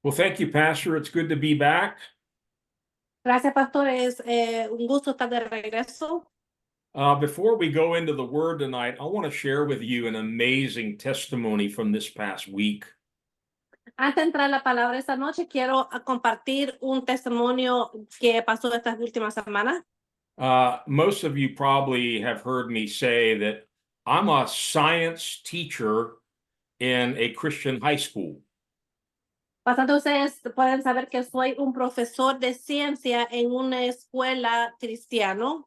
Well, thank you, Pastor. It's good to be back. Gracias, pastor. Es un gusto estar de regreso. Before we go into the word tonight, I want to share with you an amazing testimony from this past week. Antes de entrar a la palabra esta noche, quiero compartir un testimonio que pasó estas últimas semanas. Most of you probably have heard me say that I'm a science teacher in a Christian high school. Bastante ustedes pueden saber que soy un profesor de ciencia en una escuela cristiana.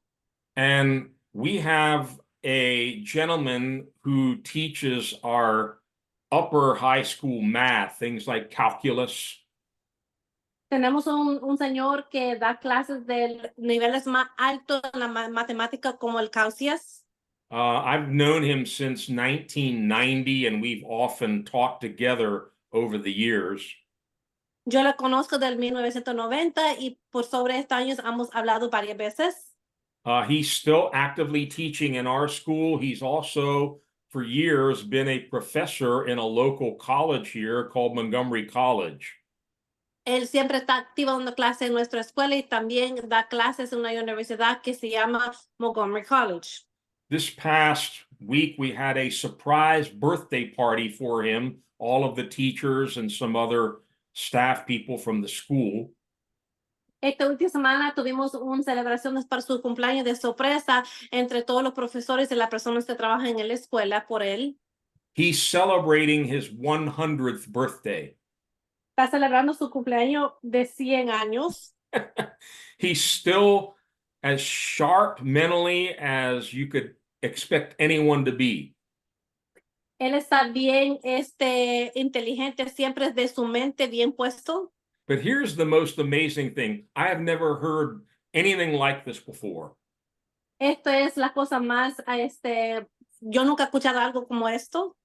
And we have a gentleman who teaches our upper high school math, things like calculus. Tenemos un señor que da clases de niveles más altos en la matemática como el cálculos. I've known him since 1990, and we've often talked together over the years. Yo la conozco del 1990 y por sobre estos años hemos hablado varias veces. He's still actively teaching in our school. He's also, for years, been a professor in a local college here called Montgomery College. Él siempre está activo dando clases en nuestra escuela y también da clases en una universidad que se llama Montgomery College. This past week, we had a surprise birthday party for him, all of the teachers and some other staff people from the school. Esta última semana tuvimos una celebración para su cumpleaños de sorpresa entre todos los profesores y las personas que trabajan en la escuela por él. He's celebrating his 100th birthday. Está celebrando su cumpleaños de 100 años. He's still as sharp mentally as you could expect anyone to be. Él está bien inteligente, siempre de su mente bien puesto. But here's the most amazing thing. I have never heard anything like this before. Esto es la cosa más, yo nunca he escuchado algo como esto.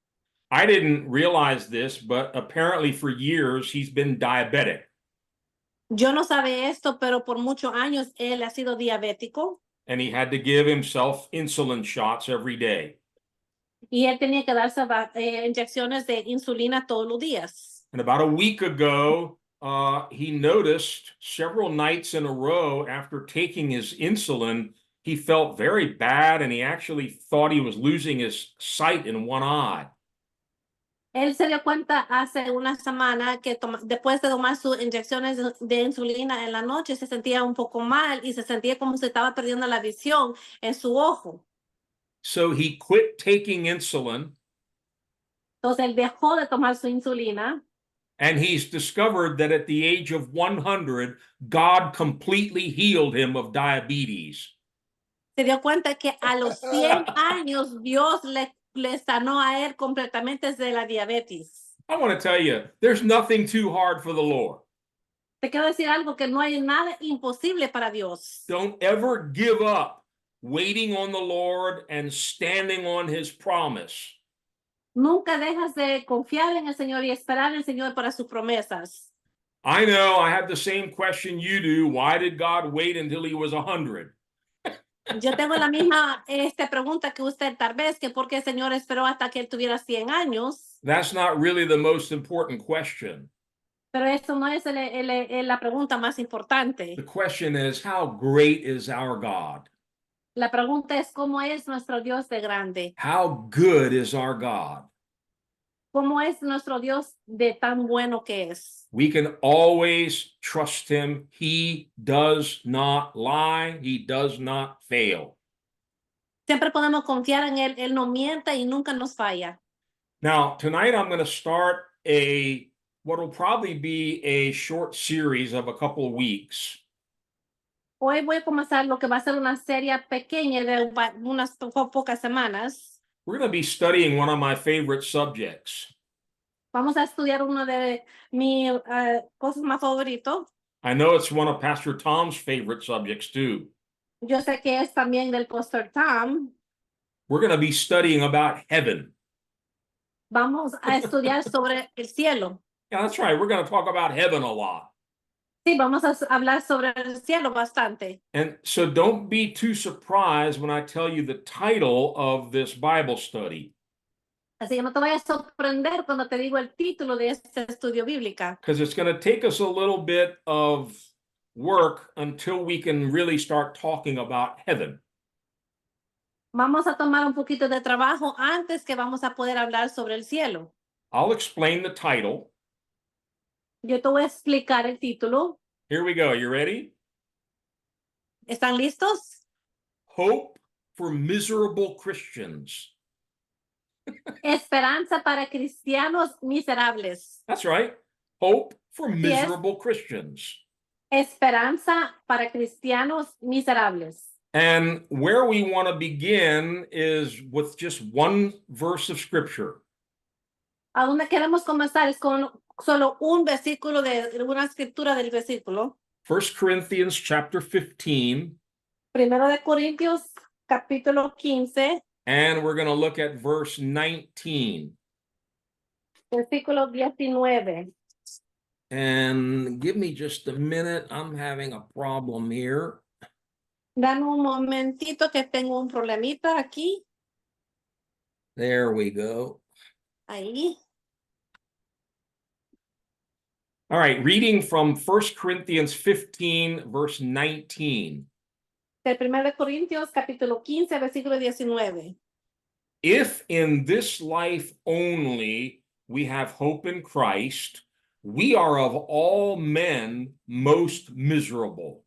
I didn't realize this, but apparently for years he's been diabetic. Yo no sabía esto, pero por muchos años él ha sido diabético. And he had to give himself insulin shots every day. Y él tenía que darse inyecciones de insulina todos los días. And about a week ago, he noticed several nights in a row after taking his insulin, he felt very bad and he actually thought he was losing his sight in one eye. Él se dio cuenta hace una semana que después de tomar sus inyecciones de insulina en la noche se sentía un poco mal y se sentía como si estaba perdiendo la visión en su ojo. So he quit taking insulin. Entonces él dejó de tomar su insulina. And he's discovered that at the age of 100, God completely healed him of diabetes. Se dio cuenta que a los 100 años Dios le sanó a él completamente de la diabetes. I want to tell you, there's nothing too hard for the Lord. Te quiero decir algo, que no hay nada imposible para Dios. Don't ever give up waiting on the Lord and standing on his promise. Nunca dejas de confiar en el Señor y esperar en el Señor para sus promesas. I know I have the same question you do. Why did God wait until he was 100? Yo tengo la misma pregunta que usted tal vez, que por qué el Señor esperó hasta que él tuviera 100 años. That's not really the most important question. Pero eso no es la pregunta más importante. The question is, how great is our God? La pregunta es, ¿cómo es nuestro Dios de grande? How good is our God? ¿Cómo es nuestro Dios de tan bueno que es? We can always trust him. He does not lie. He does not fail. Siempre podemos confiar en él. Él no miente y nunca nos falla. Now, tonight I'm going to start what will probably be a short series of a couple of weeks. Hoy voy a comenzar lo que va a ser una serie pequeña de unas pocas semanas. We're going to be studying one of my favorite subjects. Vamos a estudiar uno de mis cosas más favoritos. I know it's one of Pastor Tom's favorite subjects too. Yo sé que es también del Pastor Tom. We're going to be studying about heaven. Vamos a estudiar sobre el cielo. Yeah, that's right. We're going to talk about heaven a lot. Sí, vamos a hablar sobre el cielo bastante. And so don't be too surprised when I tell you the title of this Bible study. Así que no te vayas a sorprender cuando te digo el título de este estudio bíblica. because it's going to take us a little bit of work until we can really start talking about heaven. Vamos a tomar un poquito de trabajo antes que vamos a poder hablar sobre el cielo. I'll explain the title. Yo te voy a explicar el título. Here we go. You ready? ¿Están listos? Hope for miserable Christians. Esperanza para cristianos miserables. That's right. Hope for Así es. miserable Christians. Esperanza para cristianos miserables. And where we want to begin is with just one verse of scripture. ¿A dónde queremos comenzar? Es con solo un versículo de una escritura del versículo. 1 Corinthians chapter 15. Primero de Corintios, capítulo 15, And we're going to look at verse 19. versículo 19. And give me just a minute. I'm having a problem here. Dame un momentito que tengo un problemita aquí. There we go. Ahí. All right, reading from 1 Corinthians 15, verse 19. Del 1 de Corintios, capítulo 15, versículo 19. If in this life only we have hope in Christ, we are of all men most miserable.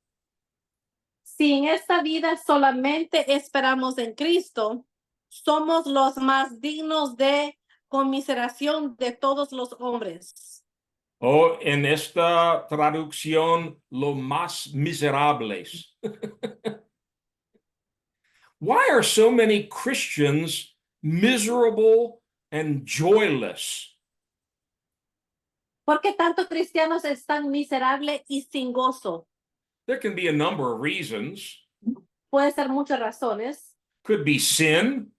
Si en esta vida solamente esperamos en Cristo, somos los más dignos de conmiseración de todos los hombres. O en esta traducción, lo más miserables. Why are so many Christians miserable and joyless? ¿Por qué tantos cristianos están miserables y sin gozo? There can be a number of reasons. Puede ser muchas razones. Could be sin,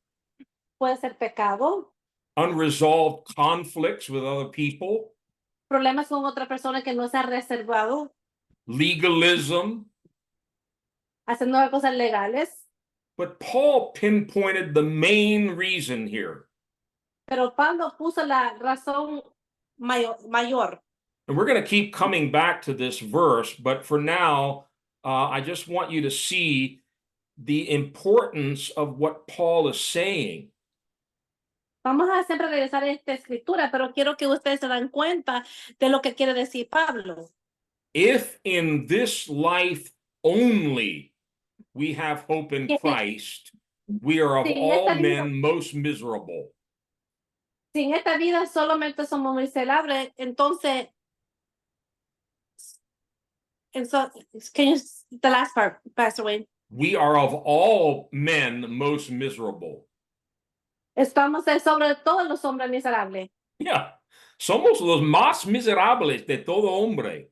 Puede ser pecado, unresolved conflicts with other people, problemas con otra persona que no se ha reservado, legalism. haciendo cosas legales. But Paul pinpointed the main reason here. Pero Pablo puso la razón mayor. And we're going to keep coming back to this verse, but for now, I just want you to see the importance of what Paul is saying. Vamos a siempre regresar a esta escritura, pero quiero que ustedes se dan cuenta de lo que quiere decir Pablo. If in this life only we have hope in Christ, we are of all men most miserable. Si en esta vida solamente somos miserables, entonces, can you, the last part, Pastor Wayne? We are of all men most miserable. Estamos sobre todos los hombres miserables. Yeah, somos los más miserables de todo hombre.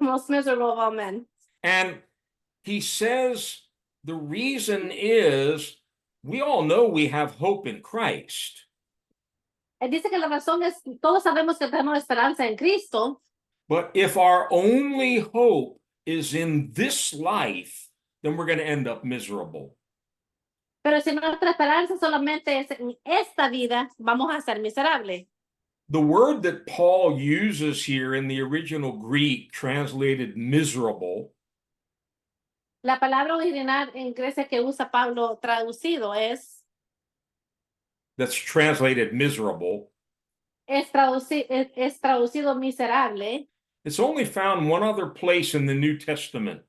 Most miserable of all men. And he says the reason is we all know we have hope in Christ. Él dice que la razón es, todos sabemos que tenemos esperanza en Cristo. But if our only hope is in this life, then we're going to end up miserable. Pero si nuestra esperanza solamente es en esta vida, vamos a ser miserables. The word that Paul uses here in the original Greek, translated miserable, La palabra original en Grecia que usa Pablo traducido es that's translated miserable, es traducido miserable. it's only found one other place in the New Testament.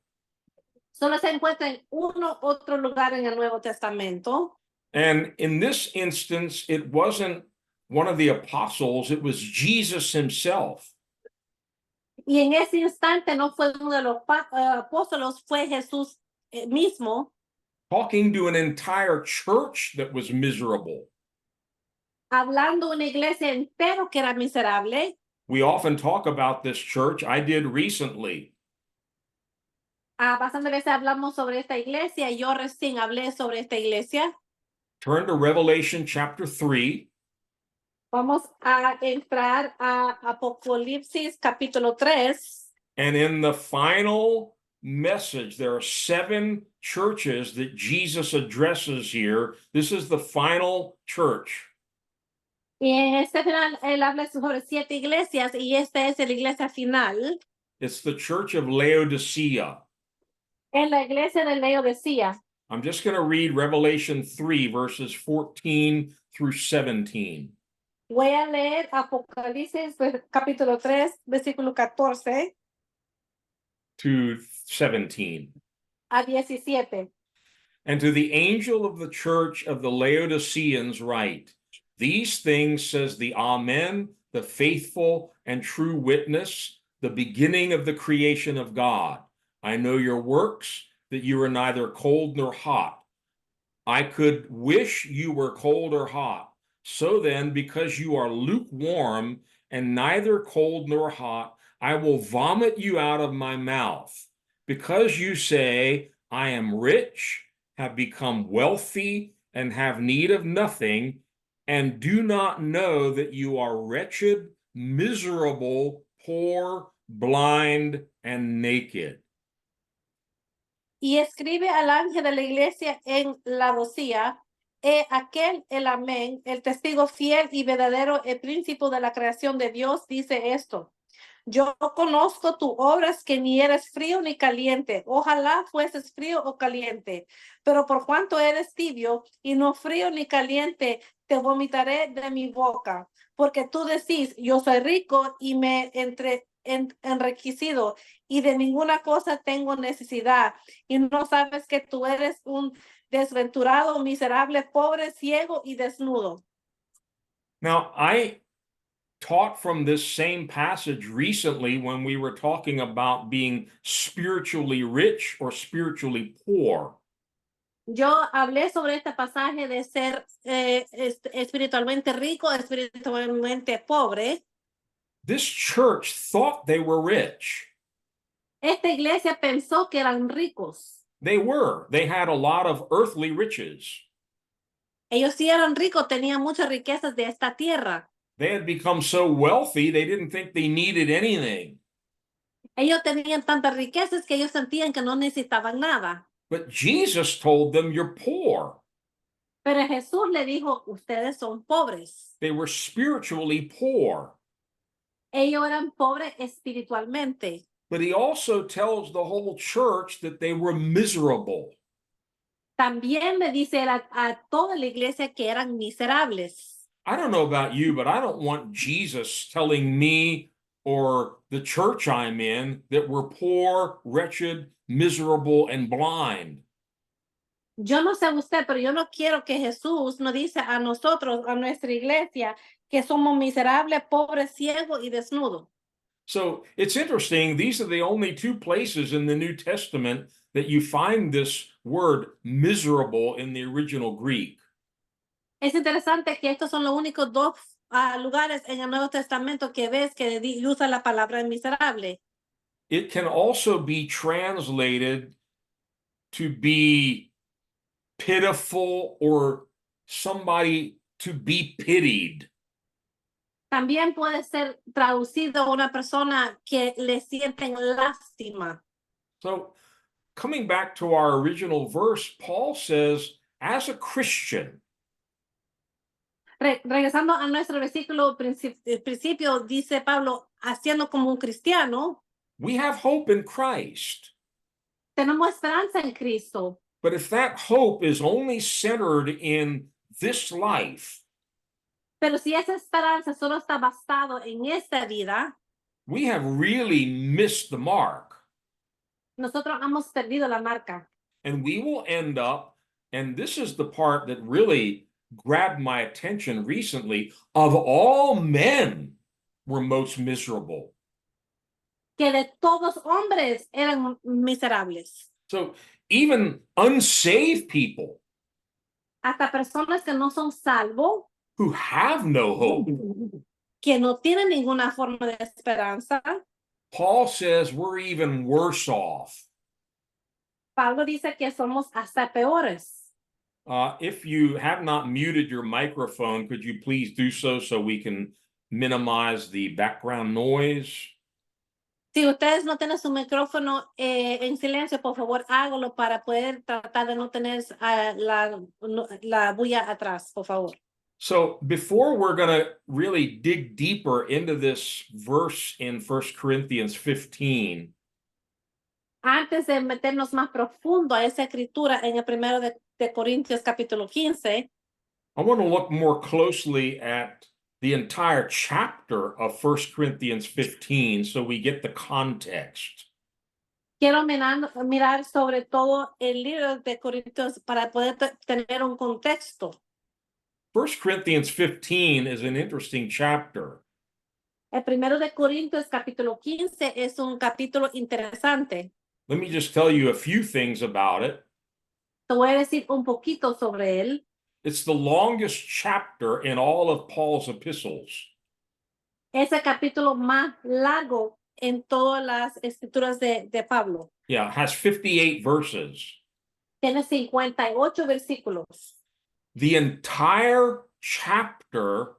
Solo se encuentra en otro lugar en el Nuevo Testamento. And in this instance, it wasn't one of the apostles, it was Jesus himself. Y en ese instante no fue uno de los apóstolos, fue Jesús mismo. Talking to an entire church that was miserable. Hablando una iglesia entera que era miserable. We often talk about this church. I did recently. Bastantes veces hablamos sobre esta iglesia. Yo recién hablé sobre esta iglesia. Turn to Revelation chapter 3. Vamos a entrar a Apocalipsis capítulo 3. And in the final message, there are 7 churches that Jesus addresses here. This is the final church. Y en este final, él habla sobre 7 iglesias y esta es la iglesia final. It's the church of Laodicea. Es la iglesia de Laodicea. I'm just going to read Revelation 3, verses 14 through 17. Voy a leer Apocalipsis capítulo 3, versículo 14 to 17. a 17. And to the angel of the church of the Laodiceans write, these things says the Amen, the faithful and true witness, the beginning of the creation of God. I know your works, that you are neither cold nor hot. I could wish you were cold or hot. So then, because you are lukewarm and neither cold nor hot, I will vomit you out of my mouth. Because you say, I am rich, have become wealthy, and have need of nothing, and do not know that you are wretched, miserable, poor, blind, and naked. Y escribe al ángel de la iglesia en Laodicea, aquel, el amén, el testigo fiel y verdadero, el príncipe de la creación de Dios, dice esto. Yo conozco tus obras, que ni eres frío ni caliente. Ojalá fueses frío o caliente. Pero por cuanto eres tibio y no frío ni caliente, te vomitaré de mi boca. Porque tú decís, yo soy rico y me enriquecido y de ninguna cosa tengo necesidad. Y no sabes que tú eres un desventurado, miserable, pobre, ciego y desnudo. Now, I taught from this same passage recently when we were talking about being spiritually rich or spiritually poor. Yo hablé sobre este pasaje de ser espiritualmente rico, espiritualmente pobre. This church thought they were rich. Esta iglesia pensó que eran ricos. They were. They had a lot of earthly riches. Ellos sí eran ricos, tenían muchas riquezas de esta tierra. They had become so wealthy, they didn't think they needed anything. Ellos tenían tantas riquezas que ellos sentían que no necesitaban nada. But Jesus told them, you're poor. Pero Jesús le dijo, ustedes son pobres. They were spiritually poor. Ellos eran pobres espiritualmente. But he also tells the whole church that they were miserable. También le dice a toda la iglesia que eran miserables. I don't know about you, but I don't want Jesus telling me or the church I'm in that we're poor, wretched, miserable, and blind. Yo no sé usted, pero yo no quiero que Jesús nos dice a nosotros, a nuestra iglesia, que somos miserables, pobres, ciegos y desnudos. So it's interesting. These are the only two places in the New Testament that you find this word miserable in the original Greek. Es interesante que estos son los únicos dos lugares en el Nuevo Testamento que ves que usa la palabra miserable. It can also be translated to be pitiful or somebody to be pitied. También puede ser traducido a una persona que le sienten lástima. So, coming back to our original verse, Paul says, as a Christian, Regresando a nuestro versículo principio, dice Pablo, haciendo como un cristiano, we have hope in Christ. tenemos esperanza en Cristo. But if that hope is only centered in this life, Pero si esa esperanza solo está basado en esta vida, we have really missed the mark. nosotros hemos perdido la marca. And we will end up, and this is the part that really grabbed my attention recently, of all men were most miserable. Que de todos hombres eran miserables. So even unsaved people Hasta personas que no son salvos, who have no hope, que no tienen ninguna forma de esperanza, Paul says we're even worse off. Pablo dice que somos hasta peores. If you have not muted your microphone, could you please do so we can minimize the background noise? Si ustedes no tienen su micrófono en silencio, por favor, hágalo para poder tratar de no tener la bulla atrás, por favor. So before we're going to really dig deeper into this verse in 1 Corinthians 15, Antes de meternos más profundo a esa escritura en el primero de Corintios capítulo 15, I want to look more closely at the entire chapter of 1 Corinthians 15 so we get the context. quiero mirar sobre todo el libro de Corintios para poder tener un contexto. 1 Corinthians 15 is an interesting chapter. El primero de Corintios capítulo 15 es un capítulo interesante. Let me just tell you a few things about it. Te voy a decir un poquito sobre él. It's the longest chapter in all of Paul's epistles. Es el capítulo más largo en todas las escrituras de Pablo. Yeah, it has 58 verses. Tiene 58 versículos. The entire chapter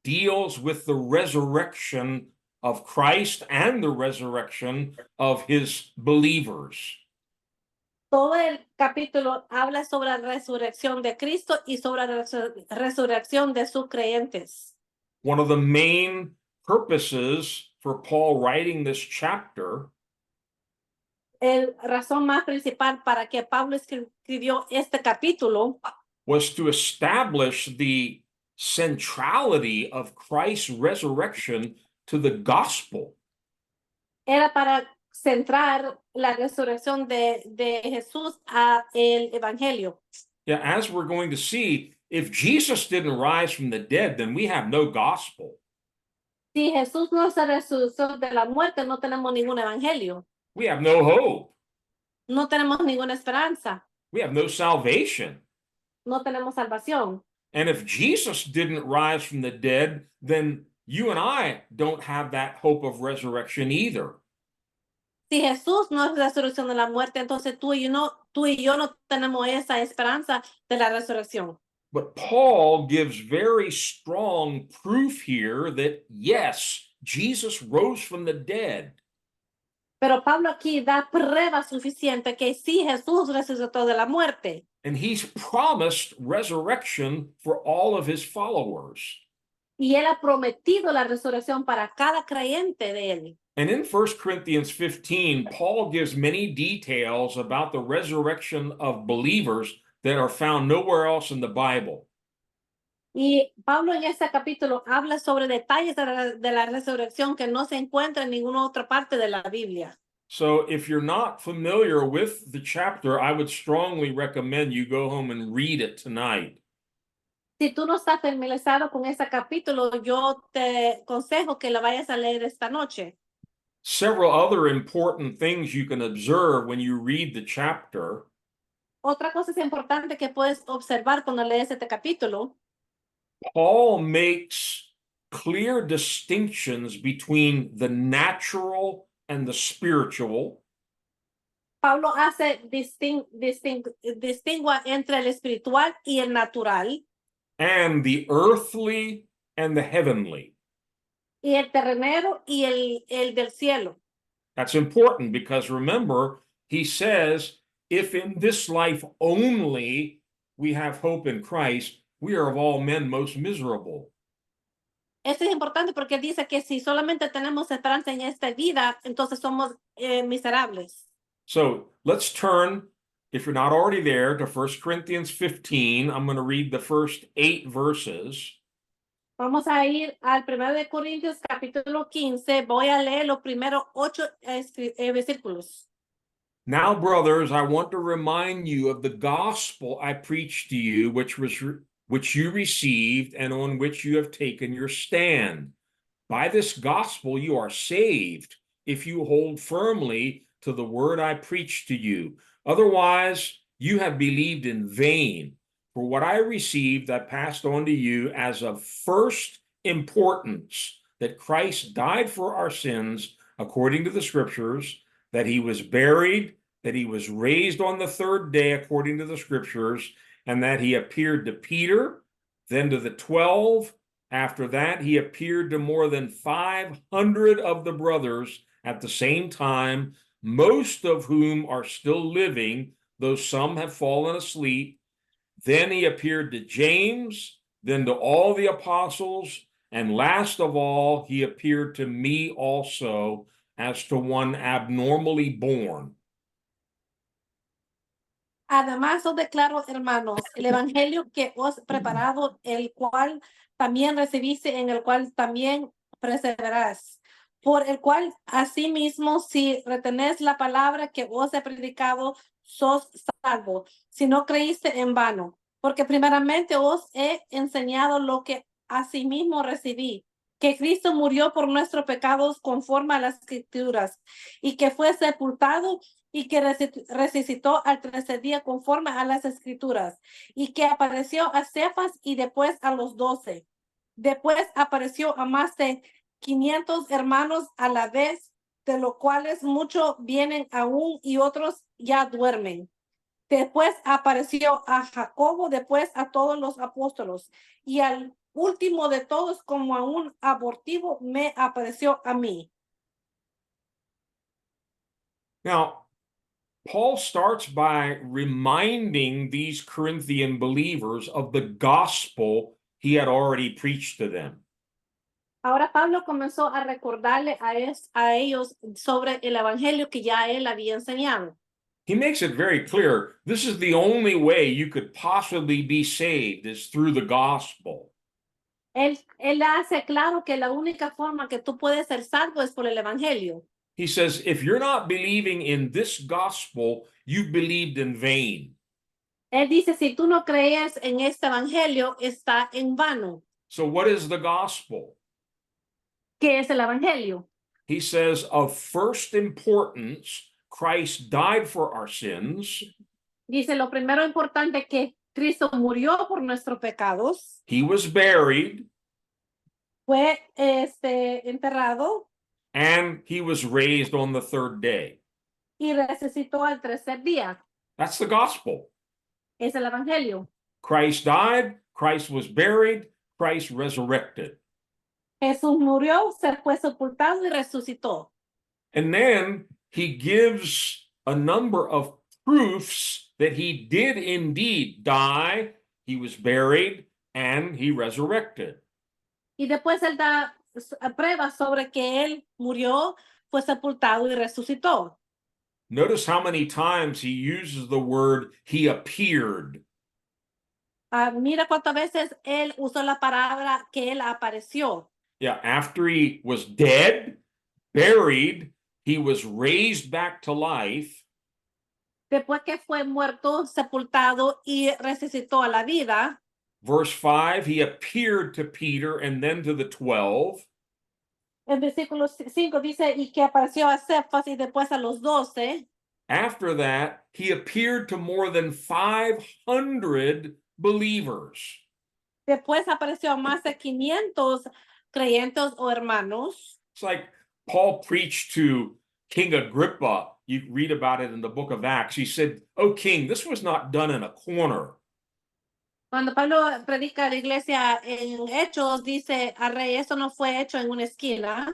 deals with the resurrection of Christ and the resurrection of his believers. Todo el capítulo habla sobre la resurrección de Cristo y sobre la resurrección de sus creyentes. One of the main purposes for Paul writing this chapter El razón más principal para que Pablo escribió este capítulo was to establish the centrality of Christ's resurrection to the gospel. era para centrar la resurrección de Jesús a el evangelio. Yeah, as we're going to see, if Jesus didn't rise from the dead, then we have no gospel. Si Jesús no se resucitó de la muerte, no tenemos ningún evangelio. We have no hope. No tenemos ninguna esperanza. We have no salvation. No tenemos salvación. And if Jesus didn't rise from the dead, then you and I don't have that hope of resurrection either. Si Jesús no es la resurrección de la muerte, entonces tú y yo no tenemos esa esperanza de la resurrección. But Paul gives very strong proof here that yes, Jesus rose from the dead. Pero Pablo aquí da prueba suficiente que sí Jesús resucitó de la muerte. And he's promised resurrection for all of his followers. Y él ha prometido la resurrección para cada creyente de él. And in 1 Corinthians 15, Paul gives many details about the resurrection of believers that are found nowhere else in the Bible. Y Pablo en este capítulo habla sobre detalles de la resurrección que no se encuentra en ninguna otra parte de la Biblia. So if you're not familiar with the chapter, I would strongly recommend you go home and read it tonight. Si tú no estás familiarizado con este capítulo, yo te aconsejo que lo vayas a leer esta noche. Several other important things you can observe when you read the chapter. Otra cosa es importante que puedes observar cuando lees este capítulo. Paul makes clear distinctions between the natural and the spiritual. Pablo hace distingua entre el espiritual y el natural. And the earthly and the heavenly. Y el terrenero y el del cielo. That's important because remember, he says, if in this life only we have hope in Christ, we are of all men most miserable. Esto es importante porque dice que si solamente tenemos esperanza en esta vida, entonces somos miserables. So let's turn, if you're not already there, to 1 Corinthians 15. I'm going to read the first 8 verses. Vamos a ir al 1 de Corintios capítulo 15. Voy a leer los primeros 8 versículos. Now, brothers, I want to remind you of the gospel I preached to you, which you received and on which you have taken your stand. By this gospel you are saved, if you hold firmly to the word I preached to you. Otherwise, you have believed in vain. For what I received, I passed on to you as of first importance, that Christ died for our sins according to the scriptures, that he was buried, that he was raised on the third day according to the scriptures, and that he appeared to Peter, then to the 12. After that, he appeared to more than 500 of the brothers at the same time, most of whom are still living, though some have fallen asleep. Then he appeared to James, then to all the apostles, and last of all, he appeared to me also as to one abnormally born. Además os declaro, hermanos, el evangelio que os he preparado, el cual también recibiste, en el cual también perseverarás, por el cual asimismo, si retenés la palabra que os he predicado, sos salvo, si no creíste en vano, porque primeramente os he enseñado lo que asimismo recibí, que Cristo murió por nuestros pecados conforme a las Escrituras, y que fue sepultado y que resucitó al tercer día conforme a las Escrituras, y que apareció a Cefas y después a los 12. Después apareció a más de 500 hermanos a la vez, de los cuales muchos vienen aún y otros ya duermen. Después apareció a Jacobo, después a todos los apóstolos, y al último de todos, como a un abortivo, me apareció a mí. Now, Paul starts by reminding these Corinthian believers of the gospel he had already preached to them. Ahora Pablo comenzó a recordarle a ellos sobre el evangelio que ya él había enseñado. He makes it very clear this is the only way you could possibly be saved is through the gospel. Él hace claro que la única forma que tú puedes ser salvo es por el evangelio. He says, if you're not believing in this gospel, you've believed in vain. Él dice, si tú no crees en este evangelio, está en vano. So what is the gospel? ¿Qué es el evangelio? He says, of first importance, Christ died for our sins. Dice, lo primero importante que Cristo murió por nuestros pecados. He was buried. Fue enterrado. And he was raised on the third day. Y resucitó al tercer día. That's the gospel. Es el evangelio. Christ died, Christ was buried, Christ resurrected. Jesús murió, se fue sepultado y resucitó. And then he gives a number of proofs that he did indeed die, he was buried, and he resurrected. Y después él da pruebas sobre que él murió, fue sepultado y resucitó. Notice how many times he uses the word he appeared. Mira cuántas veces él usó la palabra que él apareció. Yeah, after he was dead, buried, he was raised back to life. Después que fue muerto, sepultado y resucitó a la vida. Verse 5, he appeared to Peter and then to the 12. El versículo 5 dice, y que apareció a Cefas y después a los 12. After that, he appeared to more than 500 believers. Después apareció a más de 500 creyentes o hermanos. It's like Paul preached to King Agrippa. You read about it in the book of Acts. He said, "Oh, King, this was not done in a corner. Cuando Pablo predica a la iglesia en Hechos, dice al rey, eso no fue hecho en una esquina.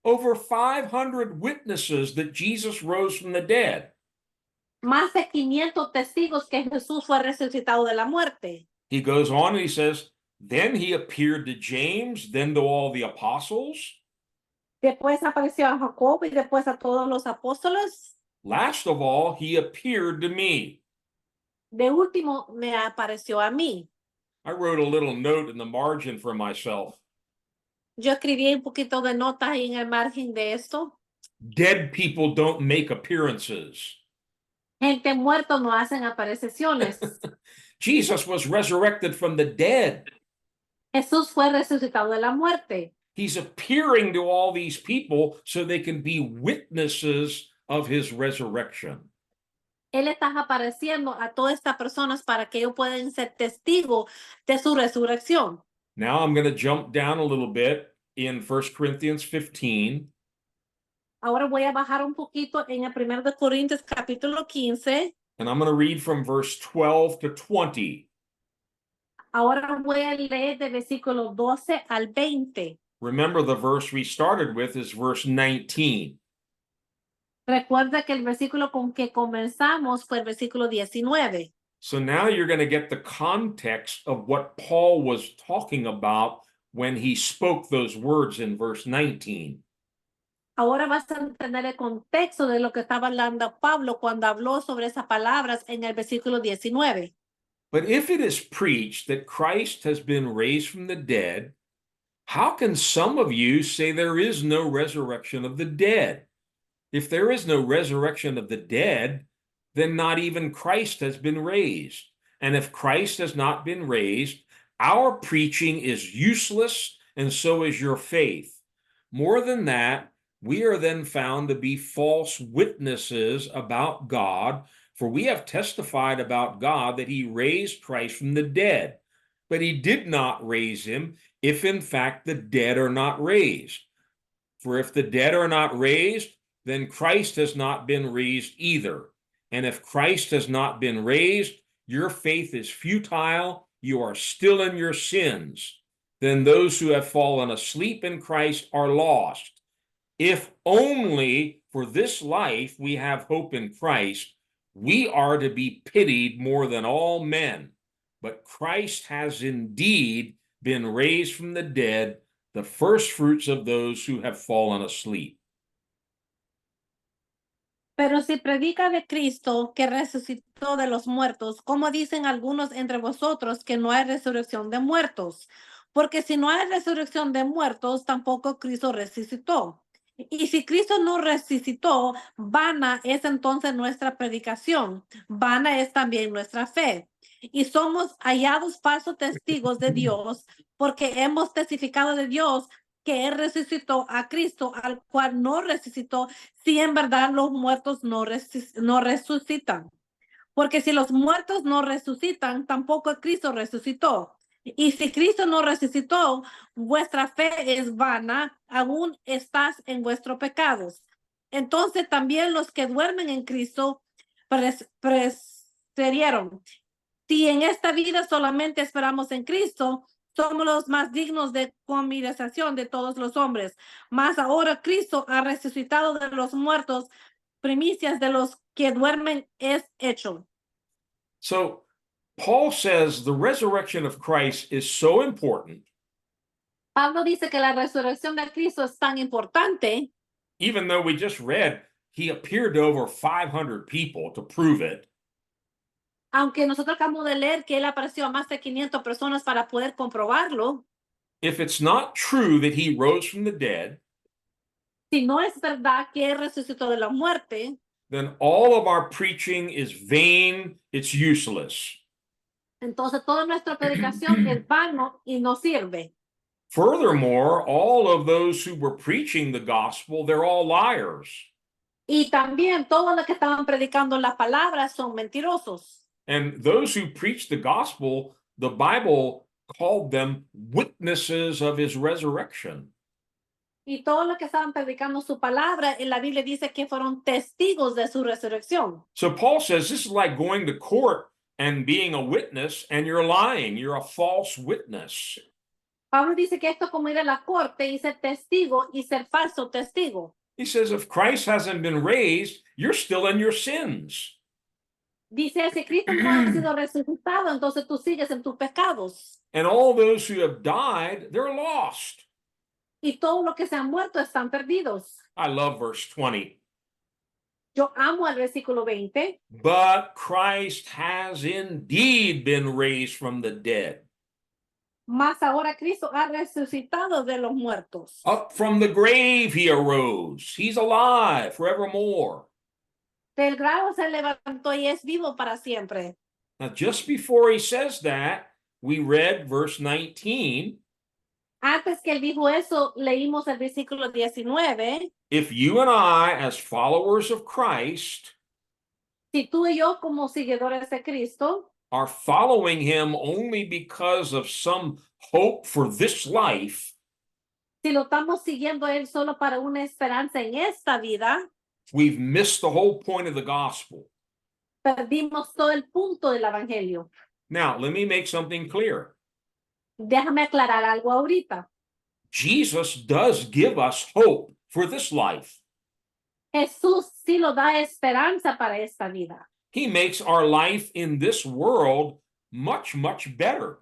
Over 500 witnesses that Jesus rose from the dead." Más de 500 testigos que Jesús fue resucitado de la muerte. He goes on and he says, then he appeared to James, then to all the apostles. Después apareció a Jacob y después a todos los apóstoles. Last of all, he appeared to me. De último, me apareció a mí. I wrote a little note in the margin for myself. Yo escribí un poquito de notas ahí en el margen de esto. Dead people don't make appearances. Gente muerta no hacen apariciones. Jesus was resurrected from the dead. Jesús fue resucitado de la muerte. He's appearing to all these people so they can be witnesses of his resurrection. Él está apareciendo a todas estas personas para que ellos puedan ser testigos de su resurrección. Now I'm going to jump down a little bit in 1 Corinthians 15. Ahora voy a bajar un poquito en el 1 de Corintios capítulo 15. And I'm going to read from verse 12 to 20. Ahora voy a leer de versículo 12 al 20. Remember, the verse we started with is verse 19. Recuerda que el versículo con que comenzamos fue el versículo 19. So now you're going to get the context of what Paul was talking about when he spoke those words in verse 19. Ahora vas a entender el contexto de lo que estaba hablando Pablo cuando habló sobre esas palabras en el versículo 19. But if it is preached that Christ has been raised from the dead, how can some of you say there is no resurrection of the dead? If there is no resurrection of the dead, then not even Christ has been raised. And if Christ has not been raised, our preaching is useless, and so is your faith. More than that, we are then found to be false witnesses about God, for we have testified about God that he raised Christ from the dead. But he did not raise him, if in fact the dead are not raised. For if the dead are not raised, then Christ has not been raised either. And if Christ has not been raised, your faith is futile, you are still in your sins. Then those who have fallen asleep in Christ are lost. If only for this life we have hope in Christ, we are to be pitied more than all men. But Christ has indeed been raised from the dead, the first fruits of those who have fallen asleep. Pero si predica de Cristo que resucitó de los muertos, ¿cómo dicen algunos entre vosotros que no hay resurrección de muertos? Porque si no hay resurrección de muertos, tampoco Cristo resucitó. Y si Cristo no resucitó, vana es entonces nuestra predicación, vana es también nuestra fe. Y somos hallados falsos testigos de Dios, porque hemos testificado de Dios que Él resucitó a Cristo, al cual no resucitó, si en verdad los muertos no resucitan. Porque si los muertos no resucitan, tampoco Cristo resucitó. Y si Cristo no resucitó, vuestra fe es vana, aún estás en vuestros pecados. Entonces también los que duermen en Cristo perecieron. Si en esta vida solamente esperamos en Cristo, somos los más dignos de conmiración de todos los hombres. Mas ahora Cristo ha resucitado de los muertos, primicias de los que duermen es hecho. So Paul says the resurrection of Christ is so important, Pablo dice que la resurrección de Cristo es tan importante, even though we just read he appeared to over 500 people to prove it. aunque nosotros acabamos de leer que él apareció a más de 500 personas para poder comprobarlo. If it's not true that he rose from the dead, Si no es verdad que él resucitó de la muerte, then all of our preaching is vain, it's useless. entonces toda nuestra predicación es vano y no sirve. Furthermore, all of those who were preaching the gospel, they're all liars. Y también todos los que estaban predicando la palabra son mentirosos. And those who preached the gospel, the Bible called them witnesses of his resurrection. Y todos los que estaban predicando su palabra, en la Biblia dice que fueron testigos de su resurrección. So Paul says this is like going to court and being a witness, and you're lying. You're a false witness. Pablo dice que esto es como ir a la corte y ser testigo y ser falso testigo. He says if Christ hasn't been raised, you're still in your sins. Dice, si Cristo no ha sido resucitado, entonces tú sigues en tus pecados. And all those who have died, they're lost. Y todos los que se han muerto están perdidos. I love verse 20. Yo amo el versículo 20. But Christ has indeed been raised from the dead. Mas ahora Cristo ha resucitado de los muertos. Up from the grave he arose. He's alive forevermore. Del grave se levantó y es vivo para siempre. Now, just before he says that, we read verse 19. Antes que él dijo eso, leímos el versículo 19. If you and I, as followers of Christ, Si tú y yo, como seguidores de Cristo, are following him only because of some hope for this life, si lo estamos siguiendo a él solo para una esperanza en esta vida, we've missed the whole point of the gospel. perdimos todo el punto del evangelio. Now, let me make something clear. Déjame aclarar algo ahorita. Jesus does give us hope for this life. Jesús sí lo da esperanza para esta vida. He makes our life in this world much, much better.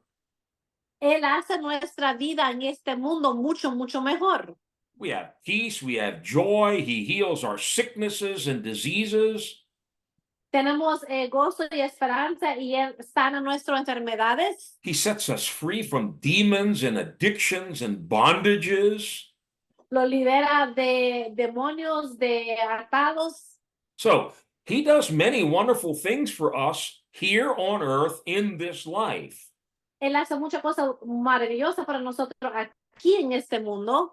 Él hace nuestra vida en este mundo mucho, mucho mejor. We have peace, we have joy. He heals our sicknesses and diseases. Tenemos gozo y esperanza y Él sana nuestras enfermedades. He sets us free from demons and addictions and bondages. Lo libera de demonios, de atados. So he does many wonderful things for us here on earth in this life. Él hace muchas cosas maravillosas para nosotros aquí en este mundo.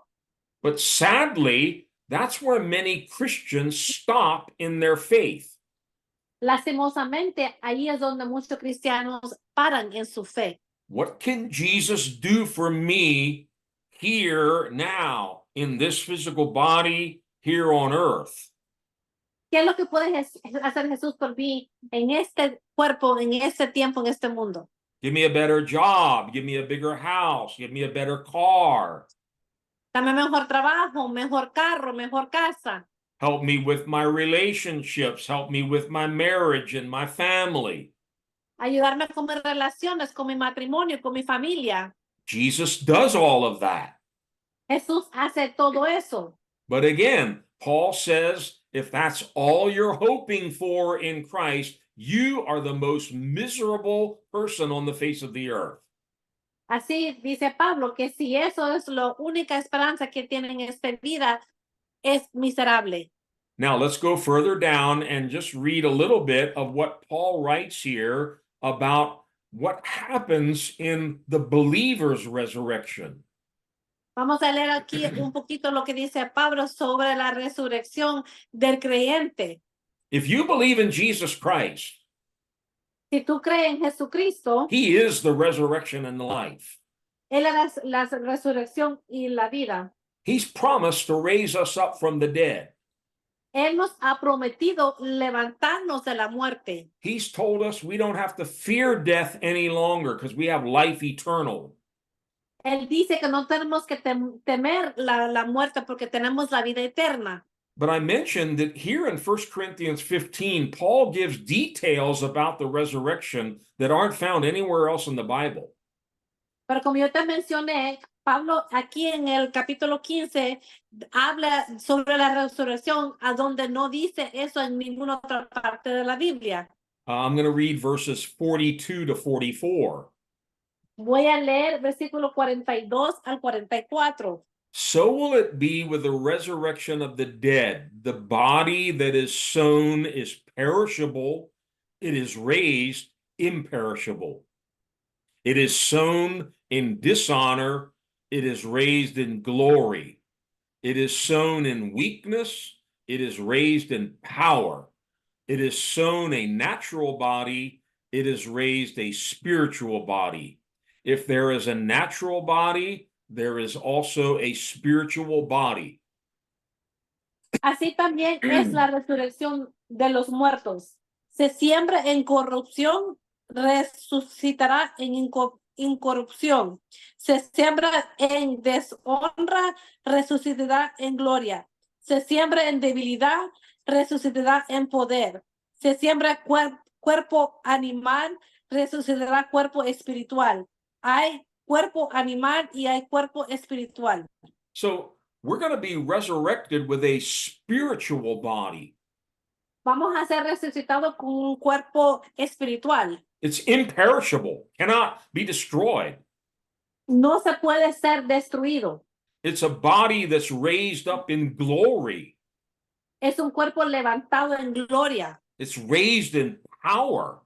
But sadly, that's where many Christians stop in their faith. Lastimosamente, ahí es donde muchos cristianos paran en su fe. What can Jesus do for me here now in this physical body here on earth? ¿Qué es lo que puede hacer Jesús por mí en este cuerpo, en este tiempo, en este mundo? Give me a better job, give me a bigger house, give me a better car. Dame mejor trabajo, mejor carro, mejor casa. Help me with my relationships, help me with my marriage and my family. Ayudarme con mis relaciones, con mi matrimonio, con mi familia. Jesus does all of that. Jesús hace todo eso. But again, Paul says, if that's all you're hoping for in Christ, you are the most miserable person on the face of the earth. Así dice Pablo, que si eso es la única esperanza que tienen en esta vida, es miserable. Now let's go further down and just read a little bit of what Paul writes here about what happens in the believer's resurrection. Vamos a leer aquí un poquito lo que dice Pablo sobre la resurrección del creyente. If you believe in Jesus Christ, Si tú crees en Jesucristo, he is the resurrection and the life. Él es la resurrección y la vida. He's promised to raise us up from the dead. Él nos ha prometido levantarnos de la muerte. He's told us we don't have to fear death any longer because we have life eternal. Él dice que no tenemos que temer la muerte porque tenemos la vida eterna. But I mentioned that here in 1 Corinthians 15, Paul gives details about the resurrection that aren't found anywhere else in the Bible. Pero como yo te mencioné, Pablo aquí en el capítulo 15 habla sobre la resurrección a donde no dice eso en ninguna otra parte de la Biblia. I'm going to read verses 42 to 44. Voy a leer versículo 42 al 44. So will it be with the resurrection of the dead. The body that is sown is perishable, it is raised imperishable. It is sown in dishonor, it is raised in glory. It is sown in weakness, it is raised in power. It is sown a natural body, it is raised a spiritual body. If there is a natural body, there is also a spiritual body. Así también es la resurrección de los muertos. Se siembra en corrupción, resucitará en incorrupción. Se siembra en deshonra, resucitará en gloria. Se siembra en debilidad, resucitará en poder. Se siembra cuerpo animal, resucitará cuerpo espiritual. Hay cuerpo animal y hay cuerpo espiritual. So we're going to be resurrected with a spiritual body. Vamos a ser resucitados con un cuerpo espiritual. It's imperishable, cannot be destroyed. No se puede ser destruido. It's a body that's raised up in glory. Es un cuerpo levantado en gloria, It's raised in power.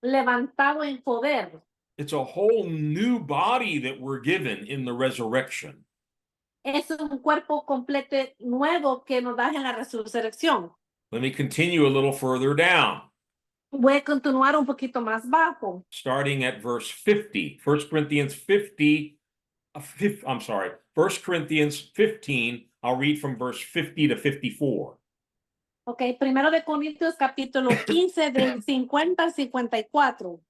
levantado en poder. It's a whole new body that we're given in the resurrection. Es un cuerpo completo nuevo que nos da en la resurrección. Let me continue a little further down, Voy a continuar un poquito más bajo. starting at verse 50. 1 Corinthians 1 Corinthians 15, I'll read from verse 50 to 54. Ok, primero de Corintios capítulo 15 del 50 al 54.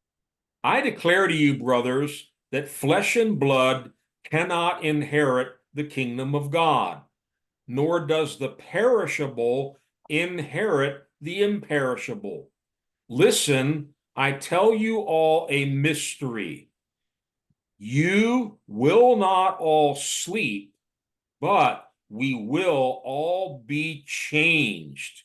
I declare to you, brothers, that flesh and blood cannot inherit the kingdom of God, nor does the perishable inherit the imperishable. Listen, I tell you all a mystery. You will not all sleep, but we will all be changed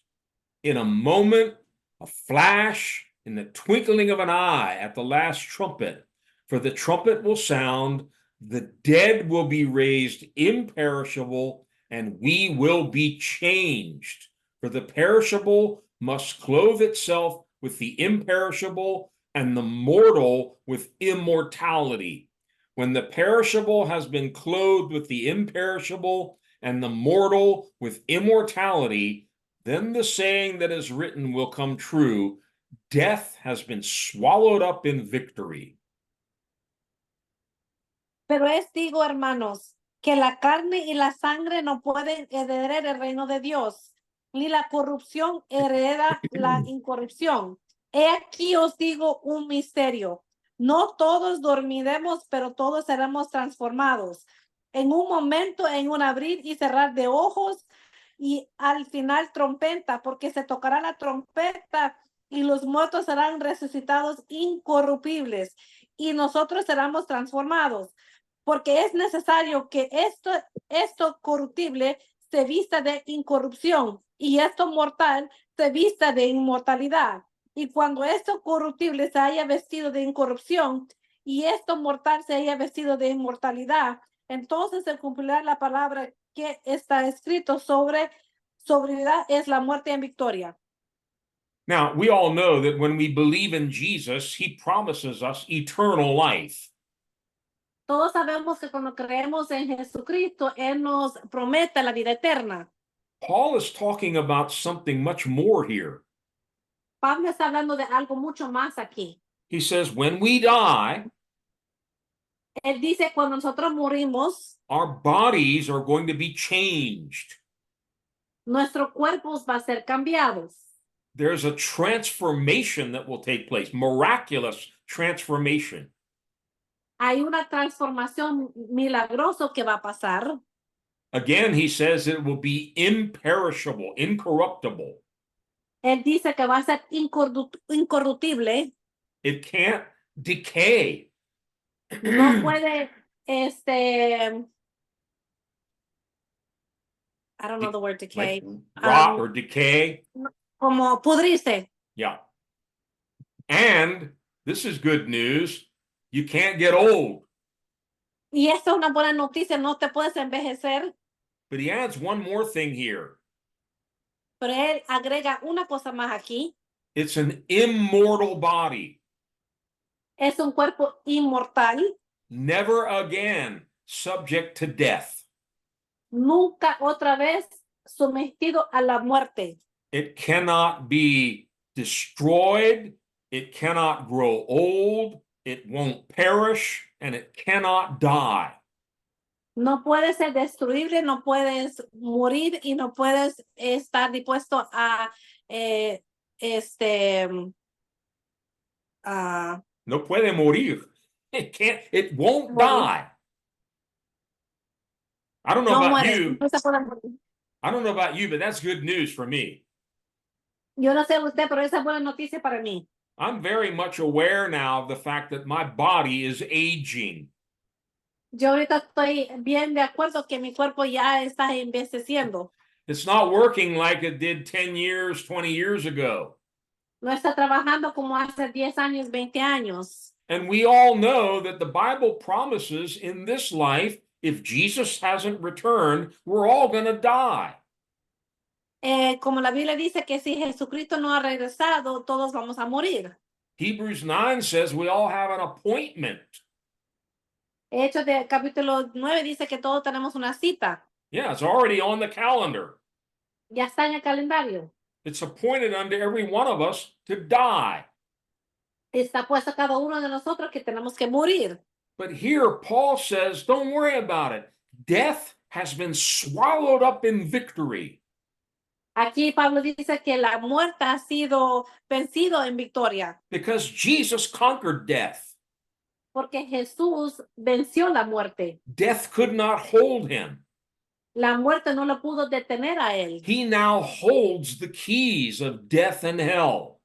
in a moment, a flash, in the twinkling of an eye at the last trumpet. For the trumpet will sound, the dead will be raised imperishable, and we will be changed. For the perishable must clothe itself with the imperishable, and the mortal with immortality. When the perishable has been clothed with the imperishable, and the mortal with immortality, then the saying that is written will come true. Death has been swallowed up in victory. Pero digo, hermanos, que la carne y la sangre no pueden heredar el reino de Dios, ni la corrupción hereda la incorrupción. He aquí os digo un misterio. No todos dormiremos, pero todos seremos transformados. En un momento, en un abrir y cerrar de ojos, y al final trompeta, porque se tocará la trompeta y los muertos serán resucitados incorruptibles y nosotros seremos transformados. Porque es necesario que esto corruptible se vista de incorrupción y esto mortal se vista de inmortalidad. Y cuando esto corruptible se haya vestido de incorrupción y esto mortal se haya vestido de inmortalidad, entonces se cumplirá la palabra que está escrito sobre vida es la muerte en victoria. Now, we all know that when we believe in Jesus, he promises us eternal life. Todos sabemos que cuando creemos en Jesucristo, Él nos promete la vida eterna. Paul is talking about something much more here. Pablo está hablando de algo mucho más aquí. He says, when we die, Él dice, cuando nosotros morimos, our bodies are going to be changed. nuestros cuerpos van a ser cambiados. There's a transformation that will take place, miraculous transformation. Hay una transformación milagrosa que va a pasar. Again, he says it will be imperishable, incorruptible. Él dice que va a ser incorruptible. It can't decay. No puede, I don't know the word decay. Like rot or decay. Como pudrirse. Yeah. And this is good news. You can't get old. Y esta es una buena noticia, no te puedes envejecer. But he adds one more thing here. Pero él agrega una cosa más aquí. It's an immortal body. Es un cuerpo inmortal. Never again subject to death. Nunca otra vez sometido a la muerte. It cannot be destroyed. It cannot grow old. It won't perish, and it cannot die. No puedes ser destruible, no puedes morir y no puedes estar dispuesto a No puede morir. It can't. It won't morir. die. I don't know No about mueres, you. no se puede morir. I don't know about you, but that's good news for me. Yo no sé usted, pero esa es buena noticia para mí. I'm very much aware now of the fact that my body is aging. Yo ahorita estoy bien de acuerdo que mi cuerpo ya está envejeciendo. It's not working like it did 10 years, 20 years ago. No está trabajando como hace 10 años, 20 años. And we all know that the Bible promises in this life, if Jesus hasn't returned, we're all going to die. Como la Biblia dice que si Jesucristo no ha regresado, todos vamos a morir. Hebrews 9 says we all have an appointment. Hechos de capítulo 9 dice que todos tenemos una cita. Yeah, it's already on the calendar. Ya está en el calendario. It's appointed unto every one of us to die. Está puesto cada uno de nosotros que tenemos que morir. But here Paul says, don't worry about it. Death has been swallowed up in victory. Aquí Pablo dice que la muerte ha sido vencido en victoria. Because Jesus conquered death. Porque Jesús venció la muerte. Death could not hold him. La muerte no lo pudo detener a él. He now holds the keys of death and hell.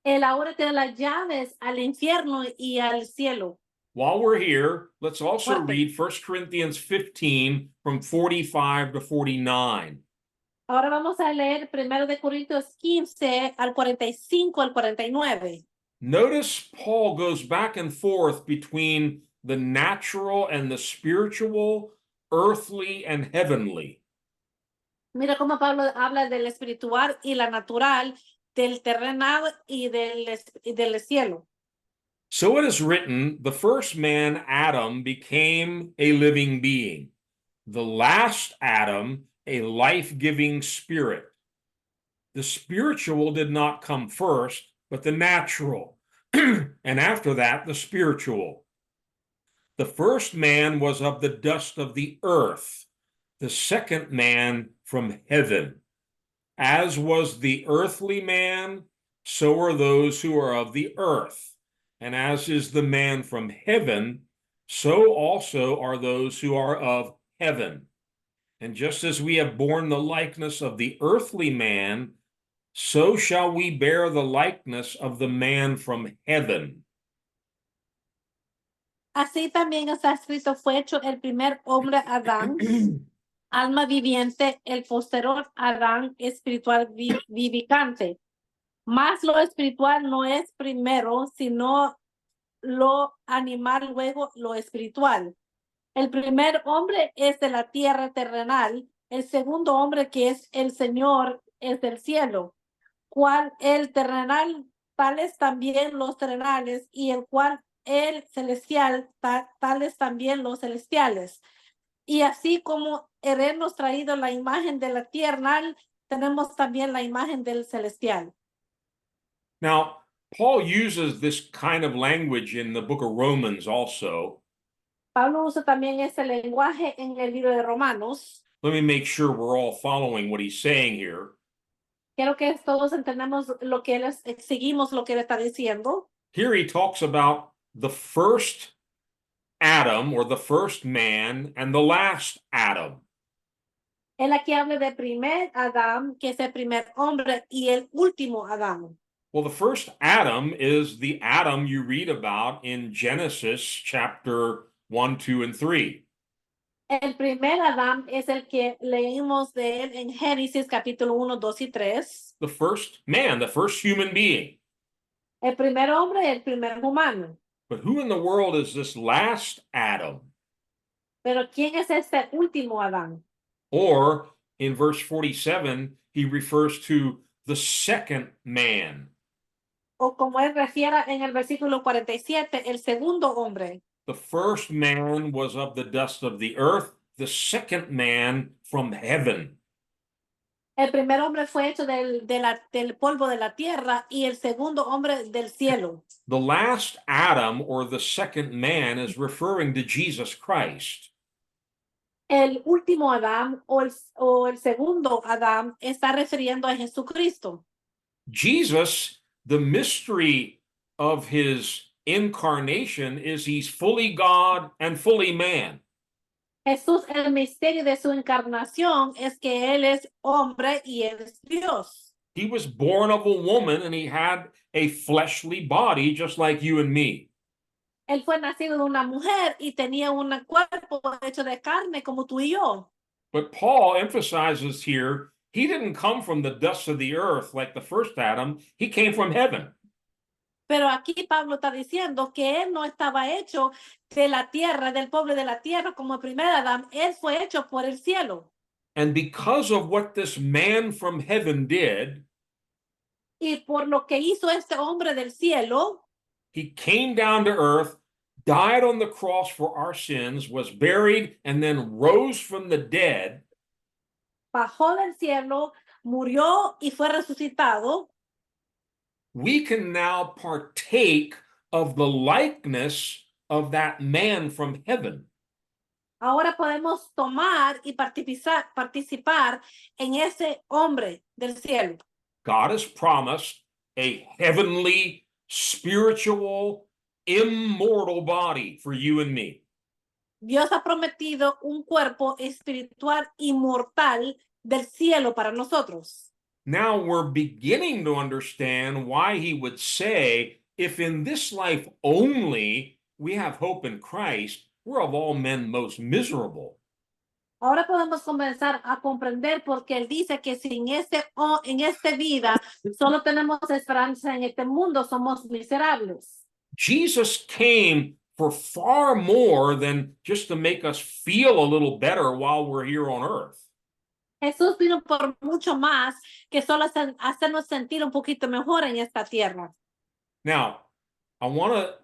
Él ahora tiene las llaves al infierno y al cielo. While we're here, let's also Muerte. read 1 Corinthians 15 from 45 to 49. Ahora vamos a leer 1 de Corintios 15 al 45 al 49. Notice Paul goes back and forth between the natural and the spiritual, earthly and heavenly. Mira cómo Pablo habla del espiritual y la natural, del terrenal y del cielo. So it is written, the first man, Adam, became a living being. The last Adam, a life-giving spirit. The spiritual did not come first, but the natural, and after that, the spiritual. The first man was of the dust of the earth, the second man from heaven. As was the earthly man, so are those who are of the earth. And as is the man from heaven, so also are those who are of heaven. And just as we have borne the likeness of the earthly man, so shall we bear the likeness of the man from heaven. Así también está escrito, fue hecho el primer hombre Adán, alma viviente, el posterior Adán, espiritual vivificante. Mas lo espiritual no es primero, sino lo animal, luego lo espiritual. El primer hombre es de la tierra terrenal, el segundo hombre que es el Señor es del cielo. Cual el terrenal, tales también los terrenales, y el cual el celestial, tales también los celestiales. Y así como hemos traído la imagen de la tierra, tenemos también la imagen del celestial. Now, Paul uses this kind of language in the book of Romans also. Pablo usa también ese lenguaje en el libro de Romanos. Let me make sure we're all following what he's saying here. Quiero que todos entendamos lo que seguimos lo que él está diciendo. Here he talks about the first Adam or the first man and the last Adam. Él aquí habla de primer Adán, que es el primer hombre, y el último Adán. Well, the first Adam is the Adam you read about in Genesis chapter 1, 2, and 3. El primer Adán es el que leímos de él en Génesis capítulo 1, 2 y 3. The first man, the first human being. El primer hombre y el primer humano. But who in the world is this last Adam? Pero ¿quién es este último Adán? Or in verse 47, he refers to the second man. O como él refiere en el versículo 47, el segundo hombre. The first man was of the dust of the earth, the second man from heaven. El primer hombre fue hecho del polvo de la tierra y el segundo hombre del cielo. The last Adam or the second man is referring to Jesus Christ. El último Adán o el segundo Adán está refiriendo a Jesucristo. Jesus, the mystery of his incarnation is he's fully God and fully man. Jesús, el misterio de su encarnación es que él es hombre y él es Dios. He was born of a woman and he had a fleshly body just like you and me. Él fue nacido de una mujer y tenía un cuerpo hecho de carne como tú y yo. But Paul emphasizes here, he didn't come from the dust of the earth like the first Adam. He came from heaven. Pero aquí Pablo está diciendo que él no estaba hecho de la tierra, del pueblo de la tierra como el primer Adán. Él fue hecho por el cielo. And because of what this man from heaven did, y por lo que hizo este hombre del cielo, he came down to earth, died on the cross for our sins, was buried, and then rose from the dead. Bajó del cielo, murió y fue resucitado. We can now partake of the likeness of that man from heaven. Ahora podemos tomar y participar en ese hombre del cielo. God has promised a heavenly, spiritual, immortal body for you and me. Dios ha prometido un cuerpo espiritual inmortal del cielo para nosotros. Now we're beginning to understand why he would say, if in this life only we have hope in Christ, we're of all men most miserable. Ahora podemos comenzar a comprender porque él dice que si en esta vida solo tenemos esperanza en este mundo, somos miserables. Jesus came for far more than just to make us feel a little better while we're here on earth. Jesús vino por mucho más que solo hacernos sentir un poquito mejor en esta tierra. Now, I want to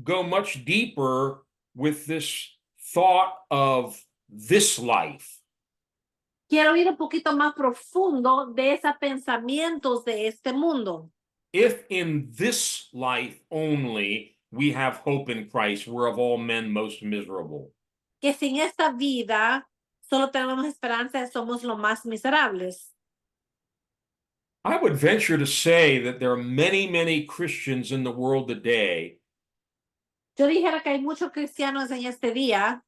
go much deeper with this thought of this life. Quiero ir un poquito más profundo de esos pensamientos de este mundo. If in this life only we have hope in Christ, we're of all men most miserable. Que sin esta vida solo tenemos esperanza, somos los más miserables. I would venture to say that there are many, many Christians in the world today. Yo dijera que hay muchos cristianos en este día.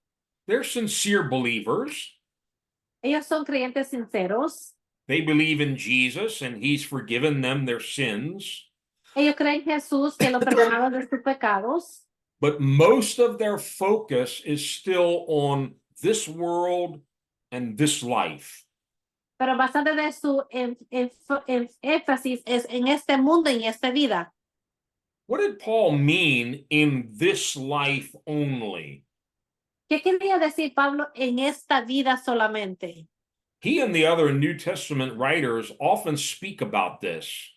They're sincere believers. Ellos son creyentes sinceros. They believe in Jesus and he's forgiven them their sins. Ellos creen en Jesús que lo perdonaba de sus pecados. But most of their focus is still on this world and this life. Pero bastante de su énfasis es en este mundo y en esta vida. What did Paul mean in this life only? ¿Qué quería decir Pablo en esta vida solamente? He and the other New Testament writers often speak about this.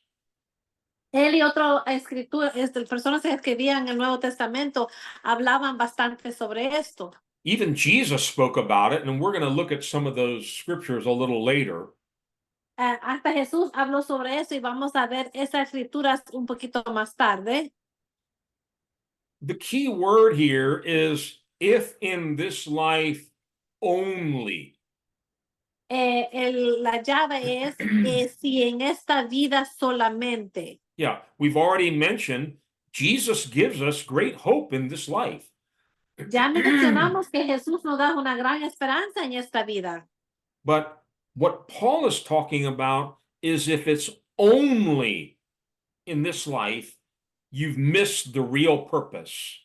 Él y otras personas que escribían el Nuevo Testamento hablaban bastante sobre esto. Even Jesus spoke about it, and we're going to look at some of those scriptures a little later. Hasta Jesús habló sobre eso y vamos a ver esas escrituras un poquito más tarde. The key word here is if in this life only. La llave es si en esta vida solamente. Yeah, we've already mentioned Jesus gives us great hope in this life. Ya mencionamos que Jesús nos da una gran esperanza en esta vida. But what Paul is talking about is if it's only in this life, you've missed the real purpose.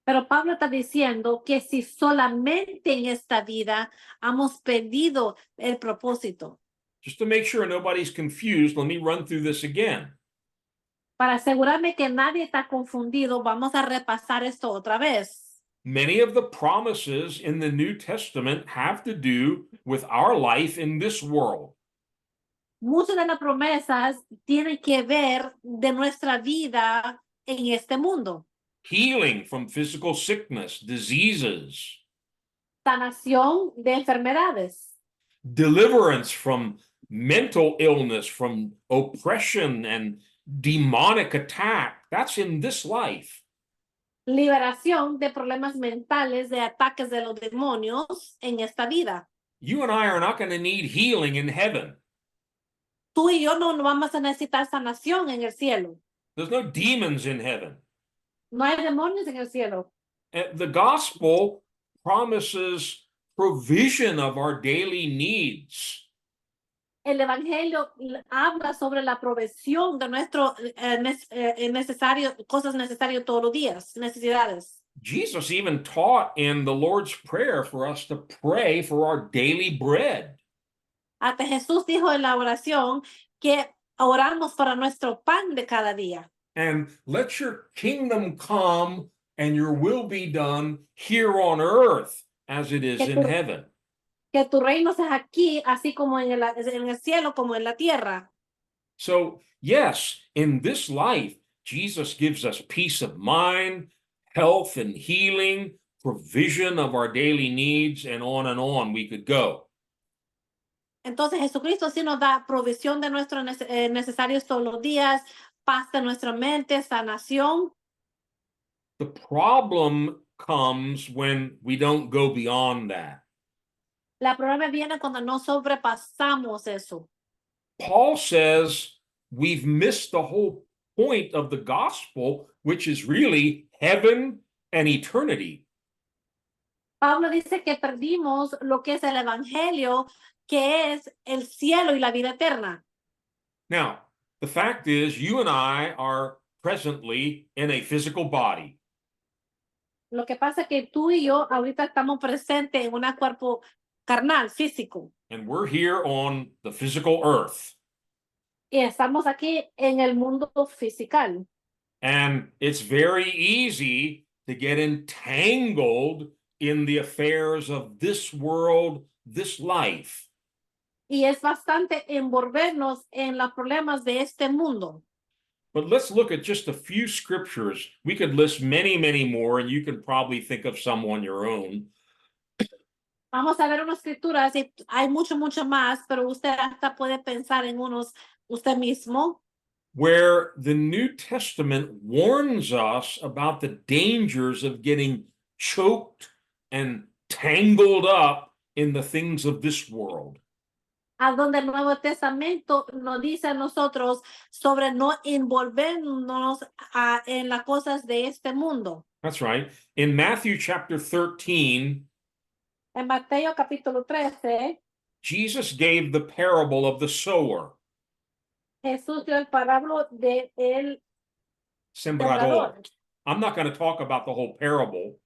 Pero Pablo está diciendo que si solamente en esta vida hemos perdido el propósito. Just to make sure nobody's confused, let me run through this again. Para asegurarme que nadie está confundido, vamos a repasar esto otra vez. Many of the promises in the New Testament have to do with our life in this world. Muchas de las promesas tienen que ver de nuestra vida en este mundo. Healing from physical sickness, diseases. Sanación de enfermedades. Deliverance from mental illness, from oppression and demonic attack. That's in this life. Liberación de problemas mentales, de ataques de los demonios en esta vida. You and I are not going to need healing in heaven. Tú y yo no vamos a necesitar sanación en el cielo. There's no demons in heaven. No hay demonios en el cielo. The gospel promises provision of our daily needs. El evangelio habla sobre la provisión de nuestro cosas necesarias todos los días, necesidades. Jesus even taught in the Lord's Prayer for us to pray for our daily bread. Hasta Jesús dijo en la oración que oramos para nuestro pan de cada día. And let your kingdom come and your will be done here on earth as it is in heaven. Que tu reino sea aquí, así como en el cielo, como en la tierra. So, yes, in this life, Jesus gives us peace of mind, health and healing, provision of our daily needs, and on we could go. Entonces, Jesucristo sí nos da provisión de nuestros necesarios todos los días, paz de nuestra mente, sanación. The problem comes when we don't go beyond that. La problema viene cuando no sobrepasamos eso. Paul says we've missed the whole point of the gospel, which is really heaven and eternity. Pablo dice que perdimos lo que es el evangelio, que es el cielo y la vida eterna. Now, the fact is, you and I are presently in a physical body. Lo que pasa es que tú y yo ahorita estamos presentes en un cuerpo carnal, físico, And we're here on the physical earth. y estamos aquí en el mundo físico. And it's very easy to get entangled in the affairs of this world, this life. Y es bastante envolvernos en los problemas de este mundo. But let's look at just a few scriptures. We could list many, many more, and you can probably think of some on your own. Vamos a ver unas escrituras y hay mucho, mucho más, pero usted hasta puede pensar en unos usted mismo, Where the New Testament warns us about the dangers of getting choked and tangled up in the things of this world. a donde el Nuevo Testamento nos dice a nosotros sobre no envolvernos en las cosas de este mundo. That's right. In Matthew chapter 13, En Mateo capítulo 13, Jesus gave the parable of the sower, Jesús dio el parábola de el sembrador. sembrador. I'm not going to talk about the whole parable,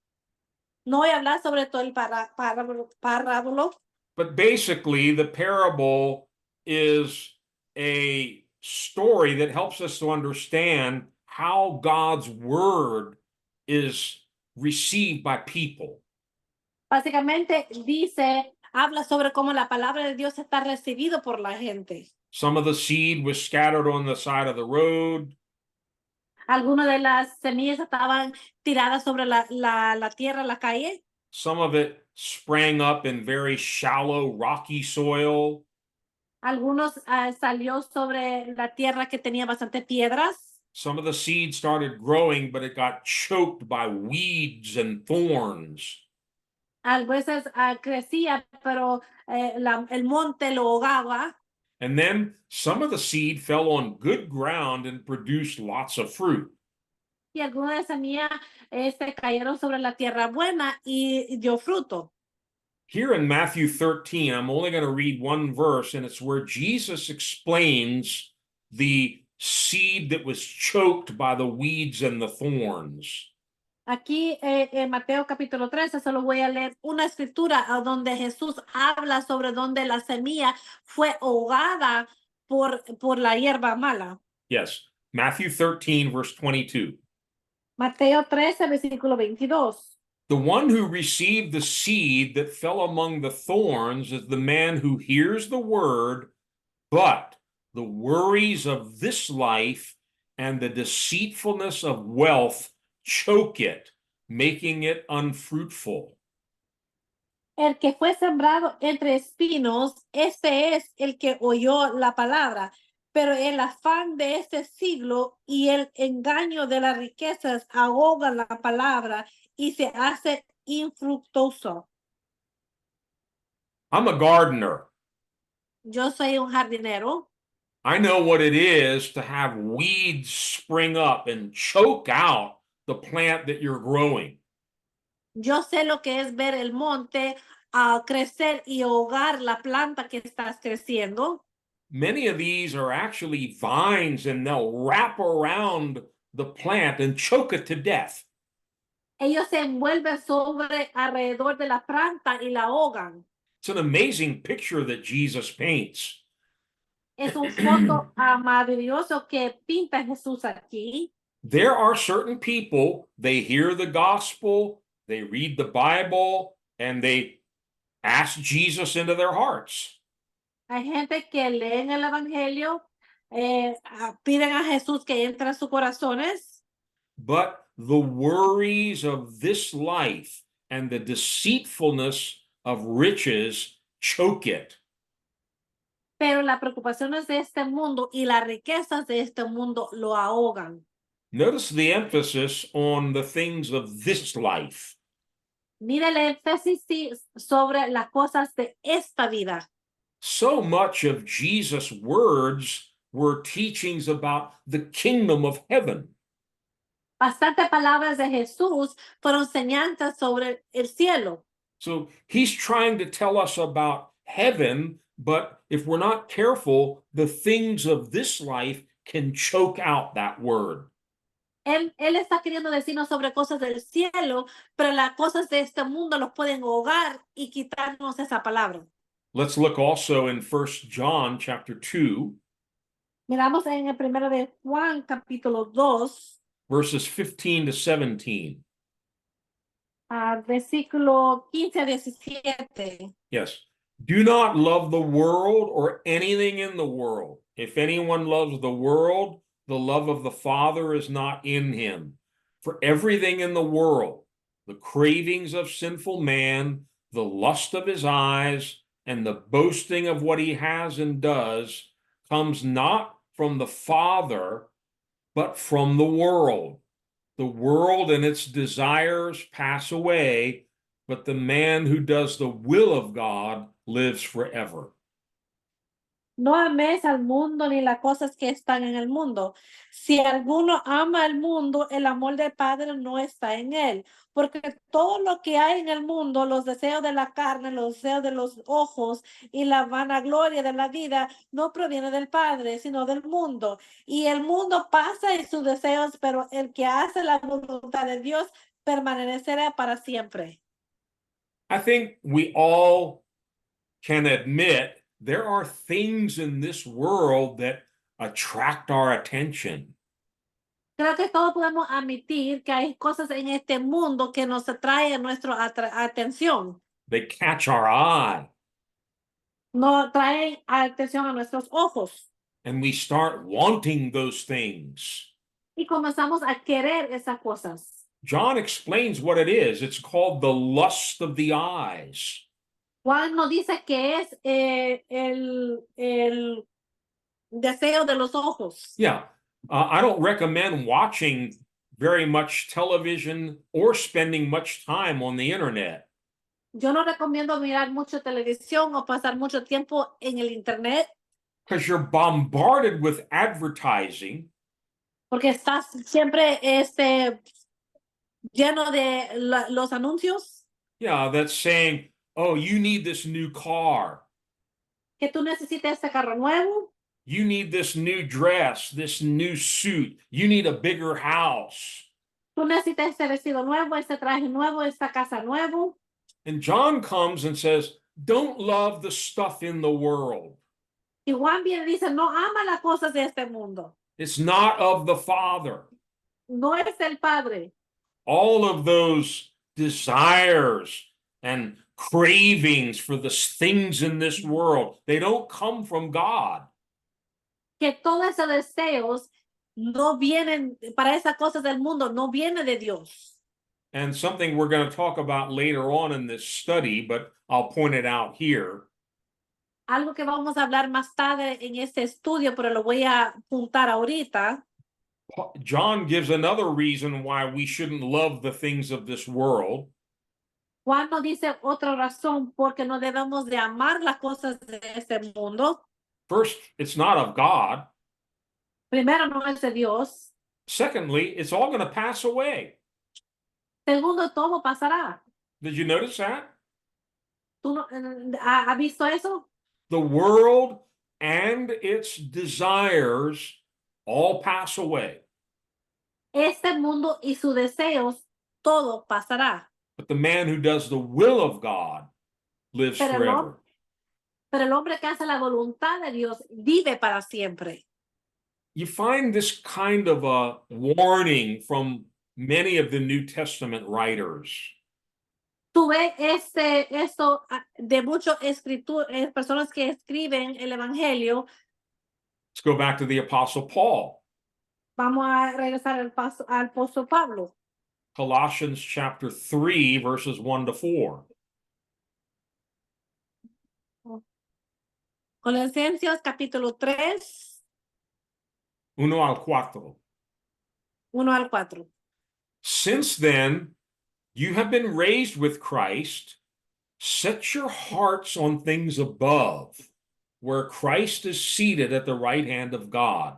No voy a hablar sobre todo el parábola, but basically, the parable is a story that helps us to understand how God's word is received by people. básicamente habla sobre cómo la palabra de Dios está recibido por la gente. Some of the seed was scattered on the side of the road. Algunas de las semillas estaban tiradas sobre la tierra, la calle. Some of it sprang up in very shallow, rocky soil. Algunos salió sobre la tierra que tenía bastante piedras. Some of the seed started growing, but it got choked by weeds and thorns. A veces crecía, pero el monte lo ahogaba. And then some of the seed fell on good ground and produced lots of fruit. Y algunas de semillas cayeron sobre la tierra buena y dio fruto. Here in Matthew 13, I'm only going to read one verse, and it's where Jesus explains the seed that was choked by the weeds and the thorns. Aquí en Mateo capítulo 13 solo voy a leer una escritura donde Jesús habla sobre donde la semilla fue ahogada por la hierba mala. Yes, Matthew 13, verse 22. Mateo 13, versículo 22. The one who received the seed that fell among the thorns is the man who hears the word, but the worries of this life and the deceitfulness of wealth choke it, making it unfruitful. El que fue sembrado entre espinos, este es el que oyó la palabra, pero el afán de este siglo y el engaño de las riquezas ahogan la palabra y se hace infructuoso. I'm a gardener. Yo soy un jardinero. I know what it is to have weeds spring up and choke out the plant that you're growing. Yo sé lo que es ver el monte crecer y ahogar la planta que estás creciendo. Many of these are actually vines, and they'll wrap around the plant and choke it to death. Ellos se envuelven alrededor de la planta y la ahogan. It's an amazing picture that Jesus paints. Es un foto maravilloso que pinta Jesús aquí. There are certain people, they hear the gospel, they read the Bible, and they ask Jesus into their hearts. Hay gente que leen el evangelio, piden a Jesús que entre a sus corazones, But the worries of this life and the deceitfulness of riches choke it. pero las preocupaciones de este mundo y las riquezas de este mundo lo ahogan. Notice the emphasis on the things of this life. Mira el énfasis sobre las cosas de esta vida. So much of Jesus' words were teachings about the kingdom of heaven. Bastantes palabras de Jesús fueron enseñanzas sobre el cielo. So he's trying to tell us about heaven but if we're not careful, the things of this life can choke out that word. Él está queriendo decirnos sobre cosas del cielo, pero las cosas de este mundo los pueden ahogar y quitarnos esa palabra. Let's look also in 1 John chapter 2, Miramos en el primero de Juan, capítulo 2, verses 15 to 17. Versículo 15 a 17. Yes. Do not love the world or anything in the world. If anyone loves the world, the love of the Father is not in him. For everything in the world, the cravings of sinful man, the lust of his eyes, and the boasting of what he has and does, comes not from the Father, but from the world. The world and its desires pass away, but the man who does the will of God lives forever. No ames al mundo ni las cosas que están en el mundo. Si alguno ama al mundo, el amor del Padre no está en él. Porque todo lo que hay en el mundo, los deseos de la carne, los deseos de los ojos y la vanagloria de la vida, no proviene del Padre, sino del mundo. Y el mundo pasa en sus deseos, pero el que hace la voluntad de Dios permanecerá para siempre. I think we all can admit there are things in this world that attract our attention. Creo que todos podemos admitir que hay cosas en este mundo que nos atraen nuestra atención, They catch our eye, nos traen atención a nuestros ojos and we start wanting those things. y comenzamos a querer esas cosas. John explains what it is. It's called the lust of the eyes. Juan nos dice que es el deseo de los ojos. Yeah, I don't recommend watching very much television or spending much time on the internet. Yo no recomiendo mirar mucho televisión o pasar mucho tiempo en el internet Because you're bombarded with advertising porque estás siempre lleno de los anuncios yeah, that's saying, oh, you need this new car. que tú necesitas este carro nuevo. You need this new dress, this new suit. You need a bigger house. Tú necesitas este vestido nuevo, este traje nuevo, esta casa nuevo. And John comes and says, don't love the stuff in the world. Y Juan viene y dice, no ama las cosas de este mundo. It's not of the Father. No es el Padre. All of those desires and cravings for the things in this world, they don't come from God. Que todos esos deseos no vienen, para esas cosas del mundo, no viene de Dios. And something we're going to talk about later on in this study, but I'll point it out here. Algo que vamos a hablar más tarde en este estudio, pero lo voy a apuntar ahorita. John gives another reason why we shouldn't love the things of this world. Juan nos dice otra razón porque no debemos de amar las cosas de este mundo. First, it's not of God. Primero, no es de Dios. Secondly, it's all going to pass away. Segundo, todo pasará. Did you notice that? ¿Tú no, has visto eso? The world and its desires all pass away. Este mundo y sus deseos, todo pasará. But the man who does the will of God lives Pero forever. Pero el hombre que hace la voluntad de Dios vive para siempre. You find this kind of a warning from many of the New Testament writers. Tú ves esto de muchas personas que escriben el Evangelio. Let's go back to the Apostle Paul. Vamos a regresar al apóstol Pablo. Colossians chapter 3, verses 1 to 4. Colosenses capítulo 3, 1 al 4. 1 al 4. Since then, you have been raised with Christ. Set your hearts on things above, where Christ is seated at the right hand of God.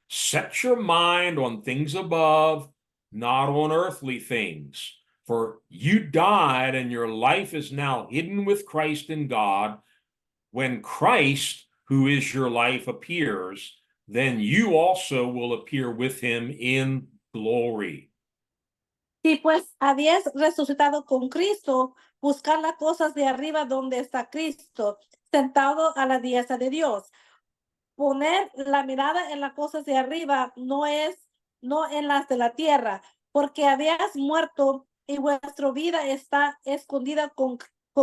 Set your mind on things above, not on earthly things. For you died, and your life is now hidden with Christ in God. when Christ, who is your life, appears, then you also will appear with him in glory. Si pues habías resucitado con Cristo, buscar las cosas de arriba donde está Cristo, sentado a la diestra de Dios. Poner la mirada en las cosas de arriba, no en las de la tierra, porque habías muerto y vuestra vida está escondida con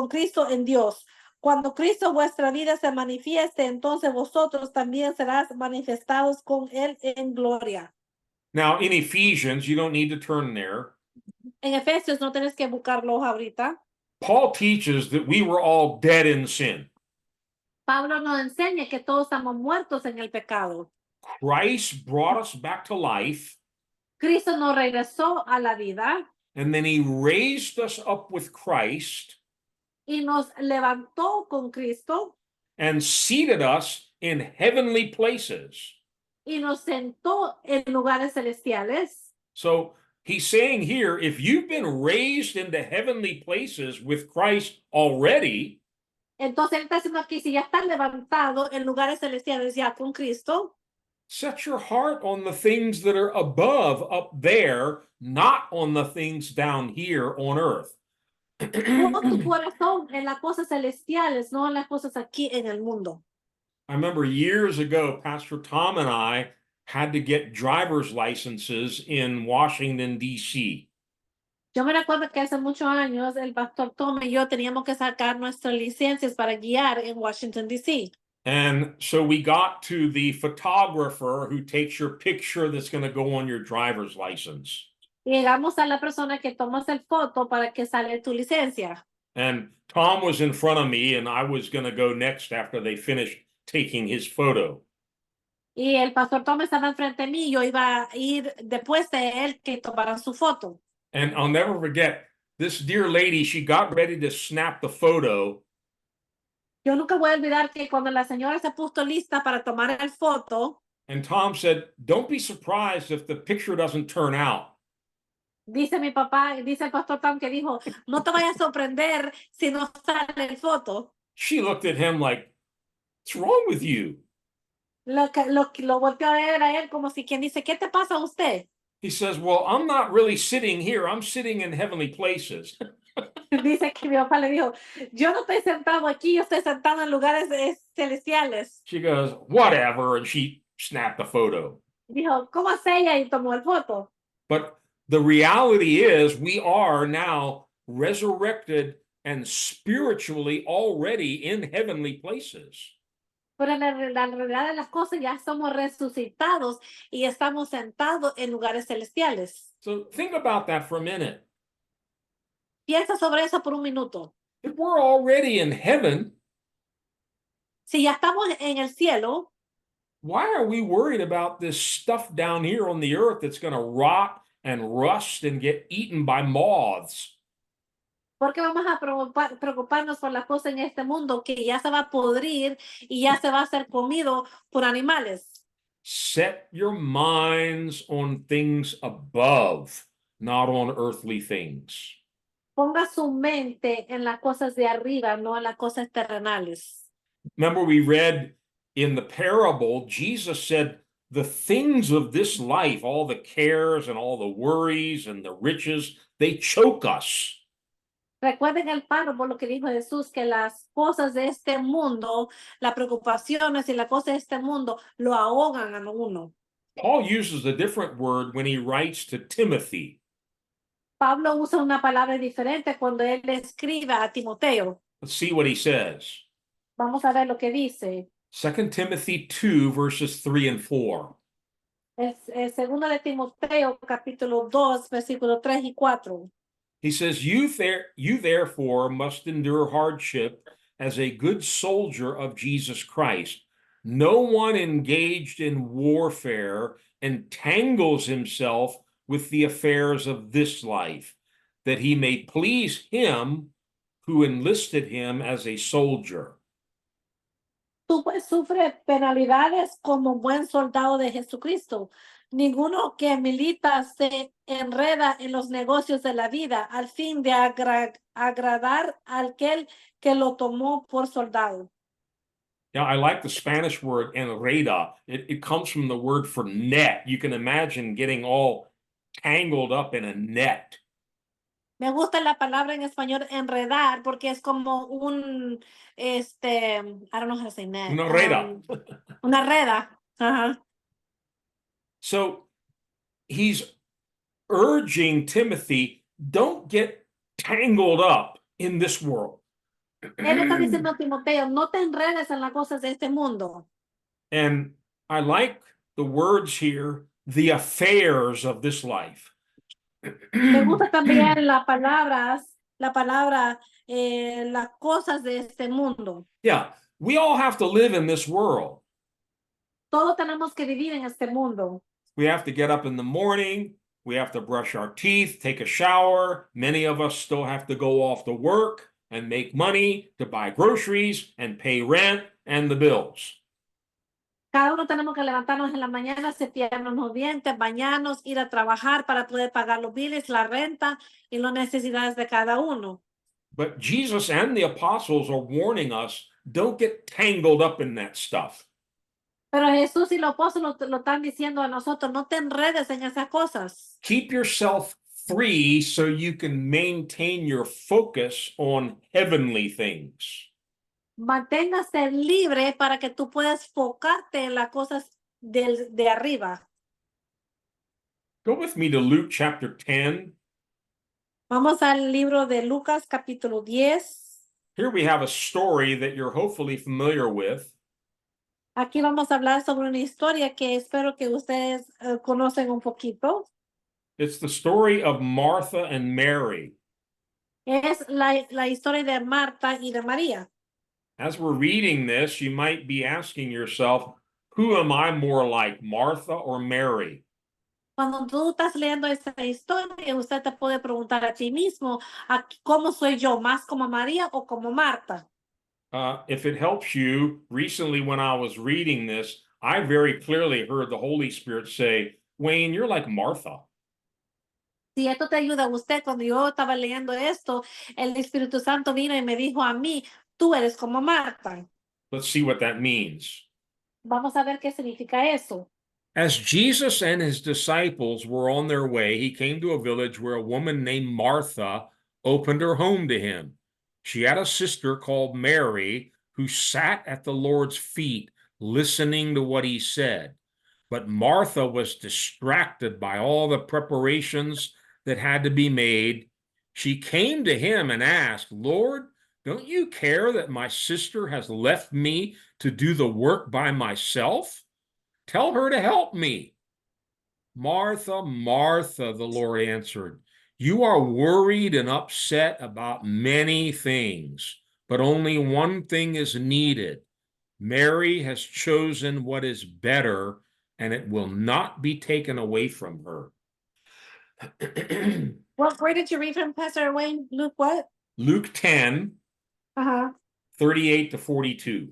Cristo en Dios. Cuando Cristo vuestra vida se manifieste, entonces vosotros también serás manifestados con él en gloria. Now, in Ephesians, you don't need to turn there. En Efesios no tienes que buscarlo ahorita. Paul teaches that we were all dead in sin. Pablo nos enseña que todos estamos muertos en el pecado. Christ brought us back to life, Cristo nos regresó a la vida and then he raised us up with Christ y nos levantó con Cristo and seated us in heavenly places. y nos sentó en lugares celestiales. So he's saying here, if you've been raised into heavenly places with Christ already, Entonces él está diciendo aquí, si ya estás levantado en lugares celestiales ya con Cristo, set your heart on the things that are above up there, not on the things down here on earth. pon tu corazón en las cosas celestiales, no en las cosas aquí en el mundo. I remember years ago, Pastor Tom and I had to get driver's licenses in Washington, D.C. Yo me recuerdo que hace muchos años el pastor Tom y yo teníamos que sacar nuestras licencias para guiar en Washington, D.C. And so we got to the photographer who takes your picture that's going to go on your driver's license. Y llegamos a la persona que toma el foto para que sale tu licencia. And Tom was in front of me, and I was going to go next after they finished taking his photo. Y el pastor Tom estaba enfrente de mí, yo iba a ir después de él que tomaran su foto. And I'll never forget, this dear lady, she got ready to snap the photo. Yo nunca voy a olvidar que cuando la señora se puso lista para tomar el foto, And Tom said, don't be surprised if the picture doesn't turn out. dice mi papá, dice el pastor Tom que dijo, no te vayas a sorprender si no sale el foto. She looked at him like, what's wrong with you? Lo volteó a ver a él como si quien dice, ¿qué te pasa a usted? He says, well, I'm not really sitting here. I'm sitting in heavenly places. Dice que mi papá le dijo, yo no estoy sentado aquí, yo estoy sentado en lugares celestiales. She goes, whatever. And she snapped the photo. Dijo, ¿cómo es ella? Y tomó el foto. But the reality is we are now resurrected and spiritually already in heavenly places. Pero la realidad de las cosas ya somos resucitados y estamos sentados en lugares celestiales. So think about that for a minute. Piensa sobre eso por un minuto. If we're already in heaven, Si ya estamos en el cielo, why are we worried about this stuff down here on the earth that's going to rot and rust and get eaten by moths? ¿por qué vamos a preocuparnos por las cosas en este mundo que ya se va a podrir y ya se va a ser comido por animales? Set your minds on things above, not on earthly things. Ponga su mente en las cosas de arriba, no en las cosas terrenales. Remember, we read in the parable, Jesus said, the things of this life, all the cares and all the worries and the riches, they choke us. Recuerden el párrafo lo que dijo Jesús, que las cosas de este mundo, las preocupaciones y las cosas de este mundo lo ahogan a uno. Paul uses a different word when he writes to Timothy. Pablo usa una palabra diferente cuando él escribe a Timoteo. Let's see what he says. Vamos a ver lo que dice. 2 Timothy 2, verses 3 and 4. Es segundo de Timoteo, capítulo 2, versículo 3 y 4. He says, you therefore must endure hardship as a good soldier of Jesus Christ. No one engaged in warfare entangles himself with the affairs of this life, that he may please him who enlisted him as a soldier. Tú pues sufres penalidades como buen soldado de Jesucristo. Ninguno que milita se enreda en los negocios de la vida al fin de agradar a aquel que lo tomó por soldado. Yeah, I like the Spanish word enreda. It comes from the word for net. You can imagine getting all tangled up in a net. Me gusta la palabra en español enredar porque es como I don't know how to say net, Una reda. una reda. Ajá. So he's urging Timothy, don't get tangled up in this world. Él está diciendo a Timoteo, no te enredes en las cosas de este mundo. And I like the words here, the affairs of this life. Me gusta también las palabras, las cosas de este mundo. Yeah, we all have to live in this world. Todos tenemos que vivir en este mundo. We have to get up in the morning. We have to brush our teeth, take a shower. Many of us still have to go off to work and make money to buy groceries and pay rent and the bills. Cada uno tenemos que levantarnos en la mañana, cepillarnos los dientes, bañarnos, ir a trabajar para poder pagar los biles, la renta y las necesidades de cada uno. But Jesus and the apostles are warning us, don't get tangled up in that stuff. Pero Jesús y los apóstoles lo están diciendo a nosotros, no te enredes en esas cosas. Keep yourself free so you can maintain your focus on heavenly things. Manténgase libre para que tú puedas enfocarte en las cosas de arriba. Go with me to Luke chapter 10. Vamos al libro de Lucas capítulo 10. Here we have a story that you're hopefully familiar with. Aquí vamos a hablar sobre una historia que espero que ustedes conocen un poquito. It's the story of Martha and Mary. Es la historia de Marta y de María. As we're reading this, you might be asking yourself, who am I more like, Martha or Mary? Cuando tú estás leyendo esta historia, usted te puede preguntar a ti mismo, ¿cómo soy yo? ¿Más como María o como Marta? If it helps you, recently when I was reading this, I very clearly heard the Holy Spirit say, Wayne, you're like Martha. Si esto te ayuda a usted, cuando yo estaba leyendo esto, el Espíritu Santo vino y me dijo a mí, tú eres como Marta. Let's see what that means. Vamos a ver qué significa eso. As Jesus and his disciples were on their way, he came to a village where a woman named Martha opened her home to him. She had a sister called Mary who sat at the Lord's feet listening to what he said. But Martha was distracted by all the preparations that had to be made. She came to him and asked, Lord, don't you care that my sister has left me to do the work by myself? Tell her to help me. Martha, Martha, the Lord answered, you are worried and upset about many things, but only one thing is needed. Mary has chosen what is better, and it will not be taken away from her. Where did you read from, Pastor Wayne? Luke what? Luke 10, Ajá. 38 to 42.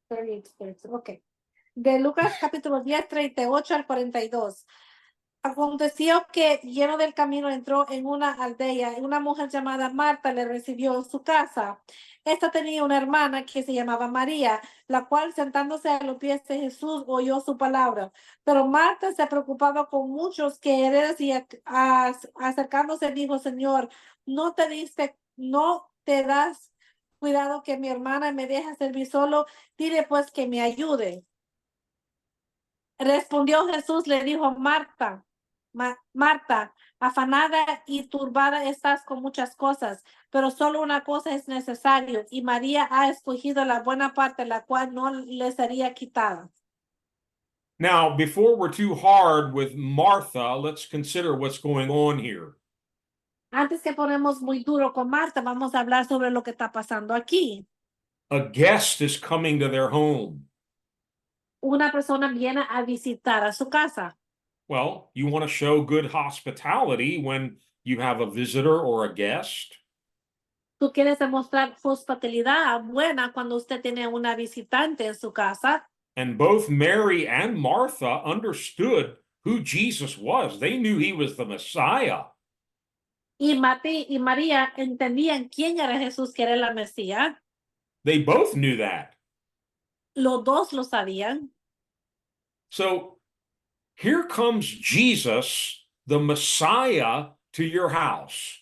38, ok. De Lucas capítulo 10, 38 al 42. Aconteció que lleno del camino entró en una aldea y una mujer llamada Marta le recibió en su casa. Esta tenía una hermana que se llamaba María, la cual sentándose a los pies de Jesús oyó su palabra. Pero Marta se preocupaba con muchos quereres y acercándose dijo, Señor, no te das cuidado que mi hermana me deja servir solo, dile pues que me ayude. Respondió Jesús, le dijo, Marta, afanada y turbada estás con muchas cosas, pero solo una cosa es necesario, y María ha escogido la buena parte, la cual no le sería quitada. Now, before we're too hard with Martha, let's consider what's going on here. Antes que ponemos muy duro con Marta, vamos a hablar sobre lo que está pasando aquí. A guest is coming to their home. Una persona viene a visitar a su casa. Well, you want to show good hospitality when you have a visitor or a guest. Tú quieres demostrar hospitalidad buena cuando usted tiene una visitante en su casa. And both Mary and Martha understood who Jesus was. They knew he was the Messiah. Y Marta y María entendían quién era Jesús, que era la Mesías. They both knew that. Los dos lo sabían. So here comes Jesus, the Messiah, to your house.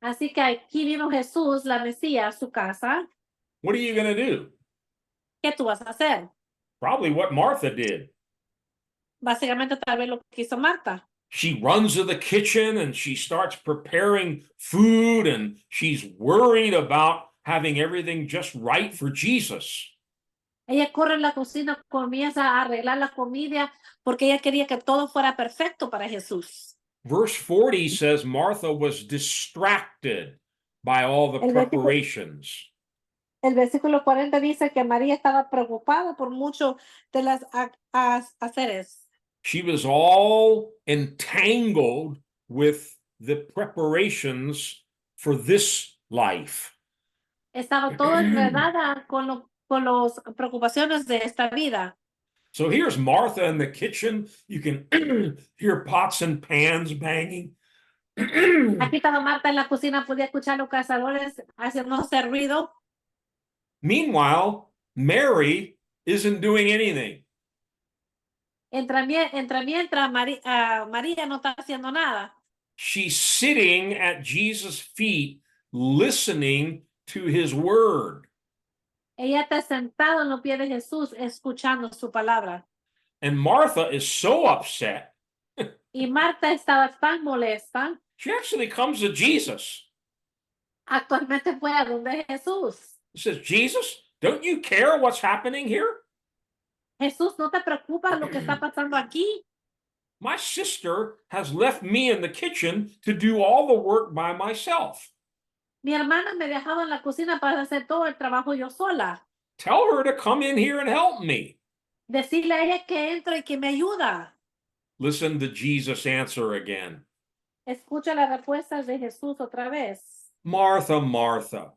Así que aquí vino Jesús, la Mesías, a su casa. What are you going to do? ¿Qué tú vas a hacer? Probably what Martha did. Básicamente tal vez lo que hizo Marta. She runs to the kitchen and she starts preparing food, and she's worried about having everything just right for Jesus. Ella corre en la cocina, comienza a arreglar la comida porque ella quería que todo fuera perfecto para Jesús. Verse 40 says Martha was distracted by all the preparations. El versículo 40 dice que María estaba preocupada por mucho de las haceres. She was all entangled with the preparations for this life. Estaba todo enredada con las preocupaciones de esta vida. So here's Martha in the kitchen. You can hear pots and pans banging. Aquí estaba Marta en la cocina, podía escuchar los cazadores haciéndose ruido. Meanwhile, Mary isn't doing anything. Mientras María no está haciendo nada. She's sitting at Jesus' feet, listening to his word. Ella está sentada en los pies de Jesús, escuchando su palabra. And Martha is so upset. Y Marta estaba tan molesta. She actually comes to Jesus. Actualmente fue a donde Jesús. She says, Jesus, don't you care what's happening here? Jesús, ¿no te preocupa lo que está pasando aquí? My sister has left me in the kitchen to do all the work by myself. Mi hermana me dejaba en la cocina para hacer todo el trabajo yo sola. Tell her to come in here and help me. Decirle a ella que entre y que me ayuda. Listen to Jesus' answer again. Escucha la respuesta de Jesús otra vez. Martha, Martha.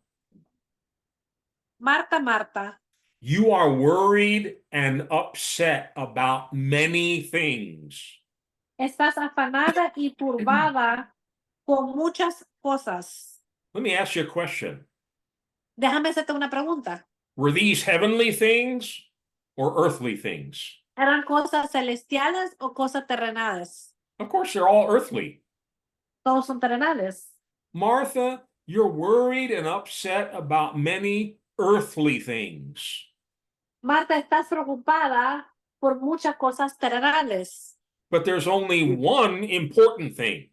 Marta, Marta. You are worried and upset about many things. Estás afanada y turbada con muchas cosas. Let me ask you a question. Déjame hacerte una pregunta. Were these heavenly things or earthly things? ¿Eran cosas celestiales o cosas terrenales? Of course, they're all earthly. Todos son terrenales. Martha, you're worried and upset about many earthly things. Marta, estás preocupada por muchas cosas terrenales. But there's only one important thing.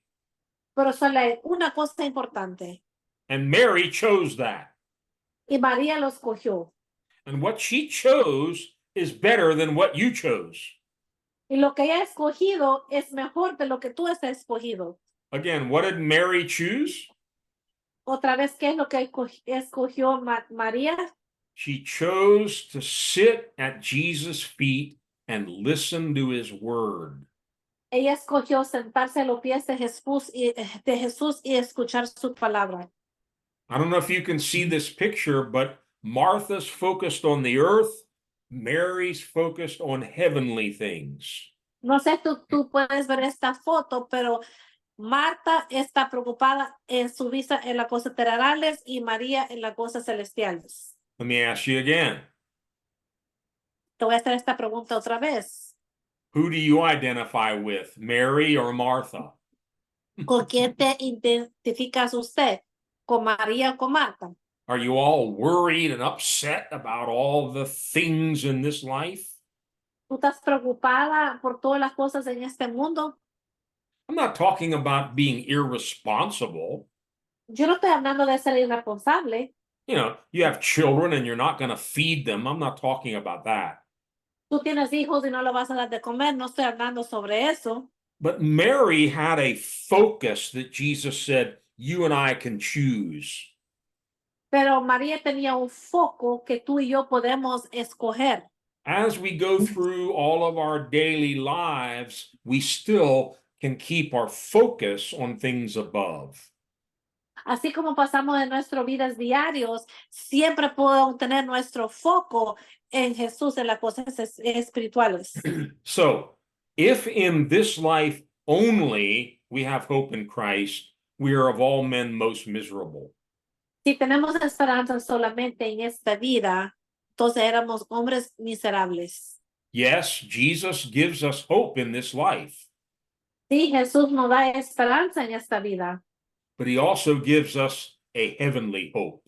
Pero solo hay una cosa importante. And Mary chose that. Y María lo escogió. And what she chose is better than what you chose. Y lo que ella ha escogido es mejor de lo que tú has escogido. Again, what did Mary choose? Otra vez, ¿qué es lo que escogió María? She chose to sit at Jesus' feet and listen to his word. Ella escogió sentarse a los pies de Jesús y escuchar su palabra. I don't know if you can see this picture, but Martha's focused on the earth. Mary's focused on heavenly things. No sé, tú puedes ver esta foto, pero Marta está preocupada en su vista en las cosas terrenales y María en las cosas celestiales. Let me ask you again. Te voy a hacer esta pregunta otra vez. Who do you identify with, Mary or Martha? ¿Con quién te identificas usted? ¿Con María o con Marta? Are you all worried and upset about all the things in this life? ¿Tú estás preocupada por todas las cosas en este mundo? I'm not talking about being irresponsible. Yo no estoy hablando de ser irresponsable. You know, you have children and you're not going to feed them. I'm not talking about that. Tú tienes hijos y no lo vas a dar de comer. No estoy hablando sobre eso. But Mary had a focus that Jesus said, you and I can choose. Pero María tenía un foco que tú y yo podemos escoger. As we go through all of our daily lives, we still can keep our focus on things above. Así como pasamos en nuestras vidas diarios, siempre podemos tener nuestro foco en Jesús, en las cosas espirituales. So, if in this life only we have hope in Christ, we are of all men most miserable. Si tenemos esperanza solamente en esta vida, Entonces éramos hombres miserables. Yes, Jesus gives us hope in this life, Sí, Jesús nos da esperanza en esta vida, but he also gives us a heavenly hope.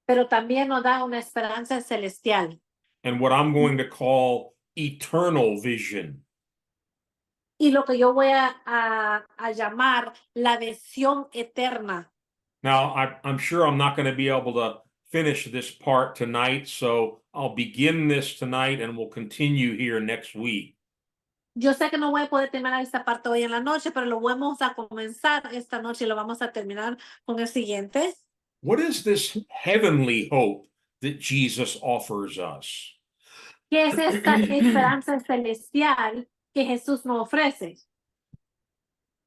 pero también nos da una esperanza celestial. And what I'm going to call eternal vision. Y lo que yo voy a llamar la visión eterna. Now, I'm sure I'm not going to be able to finish this part tonight, so I'll begin this tonight and we'll continue here next week. Yo sé que no voy a poder terminar esta parte hoy en la noche, pero lo vamos a comenzar esta noche y lo vamos a terminar con el siguiente. What is this heavenly hope that Jesus offers us? ¿Qué es esta esperanza celestial que Jesús nos ofrece?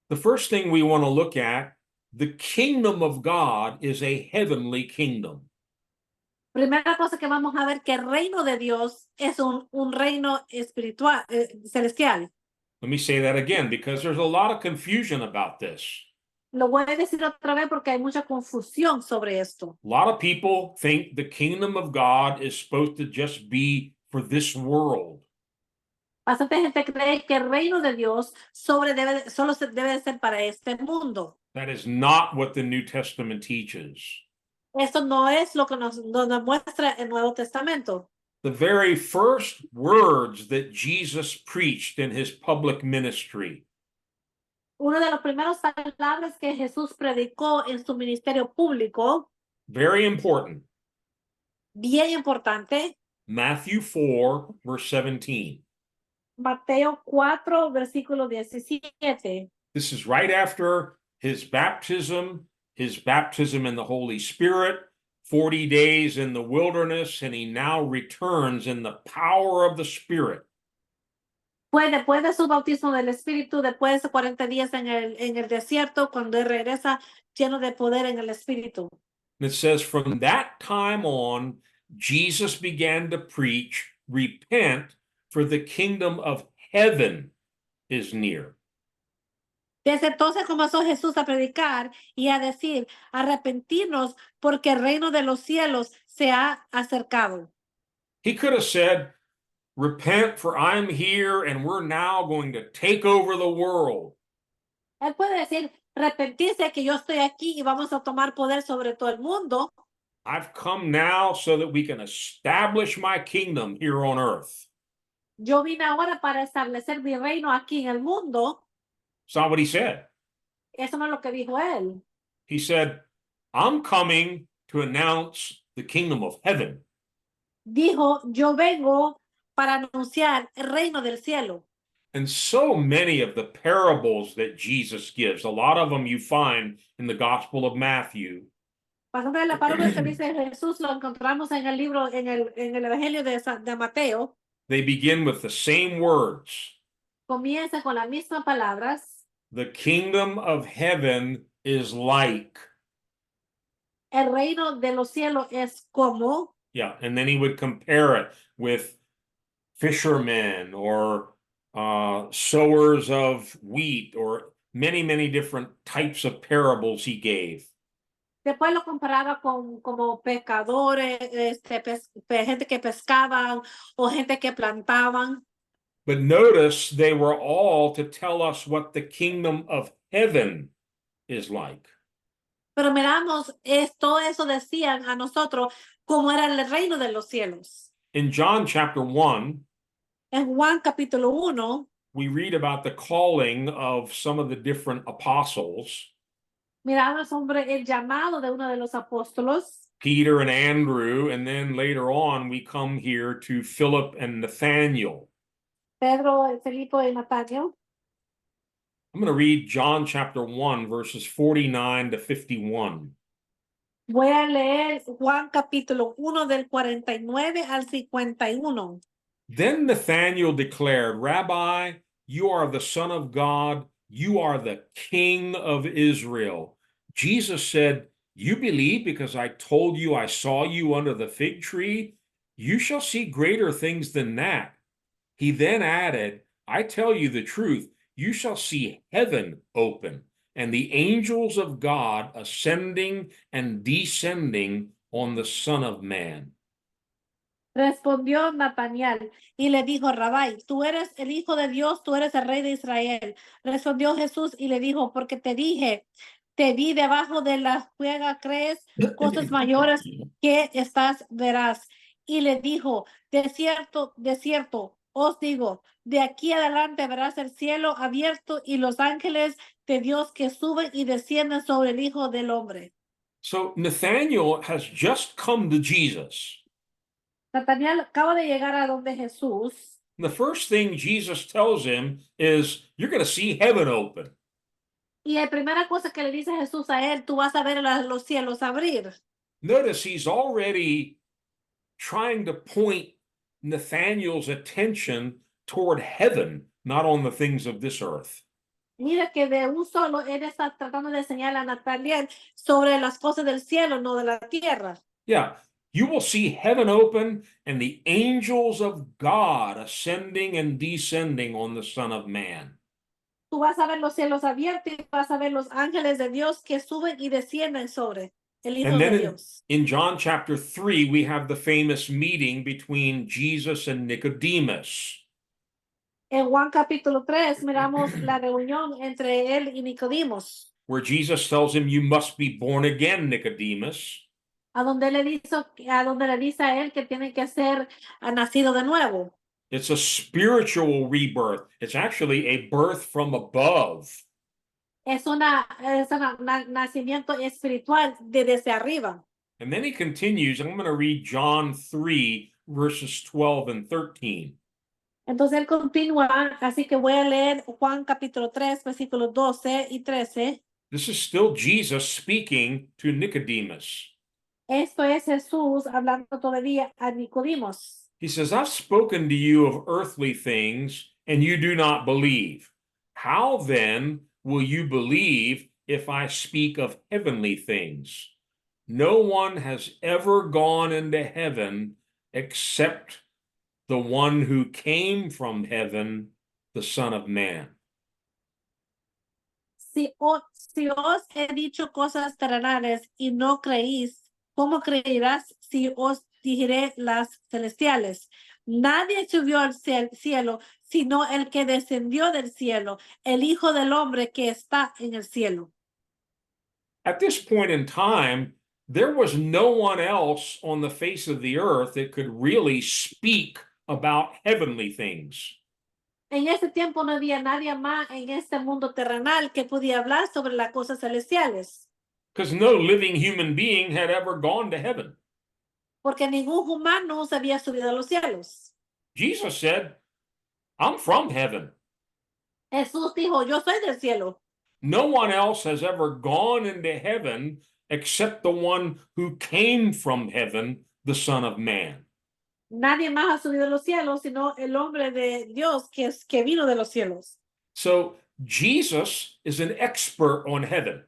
The first thing we want to look at, the kingdom of God is a heavenly kingdom. Primera cosa que vamos a ver que el reino de Dios es un reino espiritual, celestial. Let me say that again because there's a lot of confusion about this. Lo voy a decir otra vez porque hay mucha confusión sobre esto. A lot of people think the kingdom of God is supposed to just be for this world. Bastante gente cree que el reino de Dios solo debe de ser para este mundo. That is not what the New Testament teaches. Esto no es lo que nos muestra el Nuevo Testamento. The very first words that Jesus preached in his public ministry, Una de las primeras palabras que Jesús predicó en su ministerio público, very important, bien importante, Matthew 4, verse 17. Mateo 4, versículo 17. This is right after his baptism in the Holy Spirit, 40 days in the wilderness, and he now returns in the power of the Spirit. Fue después de su bautismo del Espíritu, después de 40 días en el desierto, cuando él regresa lleno de poder en el Espíritu. And it says, from that time on, Jesus began to preach, repent, for the kingdom of heaven is near. Desde entonces comenzó Jesús a predicar y a decir, arrepentirnos porque el reino de los cielos se ha acercado. He could have said, repent, for I'm here, and we're now going to take over the world. Él puede decir, arrepentirse que yo estoy aquí y vamos a tomar poder sobre todo el mundo. I've come now so that we can establish my kingdom here on earth. Yo vine ahora para establecer mi reino aquí en el mundo. It's not what he said. Eso no es lo que dijo él. He said, I'm coming to announce the kingdom of heaven. Dijo, yo vengo para anunciar el reino del cielo. And so many of the parables that Jesus gives, a lot of them you find in the Gospel of Matthew. Bastante de la palabra que dice Jesús lo encontramos en el libro, en el Evangelio de Mateo. They begin with the same words. Comienza con las mismas palabras. The kingdom of heaven is like. El reino de los cielos es como. Yeah, and then he would compare it with fishermen or sowers of wheat or many, many different types of parables he gave. Después lo comparaba con como pescadores, gente que pescaban o gente que plantaban. But notice they were all to tell us what the kingdom of heaven is like. Pero miramos, todo eso decían a nosotros cómo era el reino de los cielos. In John chapter 1, en Juan capítulo 1, we read about the calling of some of the different apostles. Miramos sobre el llamado de uno de los apóstolos. Peter and Andrew, and then later on we come here to Philip and Nathaniel. Pedro, Felipe y Nathaniel. I'm going to read John chapter 1, verses 49 to 51. Voy a leer Juan capítulo 1 del 49 al 51. Then Nathanael declared, Rabbi, you are the Son of God, you are the King of Israel. Jesus said, you believe because I told you I saw you under the fig tree? You shall see greater things than that. He then added, I tell you the truth, you shall see heaven open and the angels of God ascending and descending on the Son of Man. Respondió Natanael y le dijo, Rabí, tú eres el Hijo de Dios, tú eres el Rey de Israel. Respondió Jesús y le dijo, porque te dije, te vi debajo de la juega, crees cosas mayores que estas verás. Y le dijo, de cierto, os digo, de aquí adelante verás el cielo abierto y los ángeles de Dios que suben y descienden sobre el Hijo del Hombre. So Nathanael has just come to Jesus. Natanael acaba de llegar a donde Jesús. The first thing Jesus tells him is, you're going to see heaven open. Y la primera cosa que le dice Jesús a él, tú vas a ver los cielos abrir. Notice he's already trying to point Nathanael's attention toward heaven, not on the things of this earth. Mira que de un solo él está tratando de enseñar a Natanael sobre las cosas del cielo, no de la tierra. Yeah, you will see heaven open and the angels of God ascending and descending on the Son of Man. Tú vas a ver los cielos abiertos y vas a ver los ángeles de Dios que suben y descienden sobre el Hijo And de then Dios. in John chapter 3, we have the famous meeting between Jesus and Nicodemus. En Juan capítulo 3 miramos la reunión entre él y Nicodimos, Where Jesus tells him, you must be born again, Nicodemus. a donde le dice a él que tiene que ser nacido de nuevo. It's a spiritual rebirth. It's actually a birth from above. Es un nacimiento espiritual desde arriba. And then he continues. I'm going to read John 3, verses 12 and 13. Entonces él continúa, así que voy a leer Juan capítulo 3, versículos 12 y 13. This is still Jesus speaking to Nicodemus. Esto es Jesús hablando todavía a Nicodimos. He says, I've spoken to you of earthly things, and you do not believe. How then will you believe if I speak of heavenly things? No one has ever gone into heaven except the one who came from heaven, the Son of Man. Si os he dicho cosas terrenales y no creéis, ¿cómo creerás si os dijere las celestiales? Nadie subió al cielo, sino el que descendió del cielo, el Hijo del Hombre que está en el cielo. At this point in time, there was no one else on the face of the earth that could really speak about heavenly things. En ese tiempo no había nadie más en este mundo terrenal que pudiera hablar sobre las cosas celestiales, Because no living human being had ever gone to heaven. porque ningún humano se había subido a los cielos. Jesus said, I'm from heaven. Jesús dijo, yo soy del cielo. No one else has ever gone into heaven except the one who came from heaven, the Son of Man. Nadie más ha subido a los cielos, sino el hombre de Dios que vino de los cielos. So Jesus is an expert on heaven.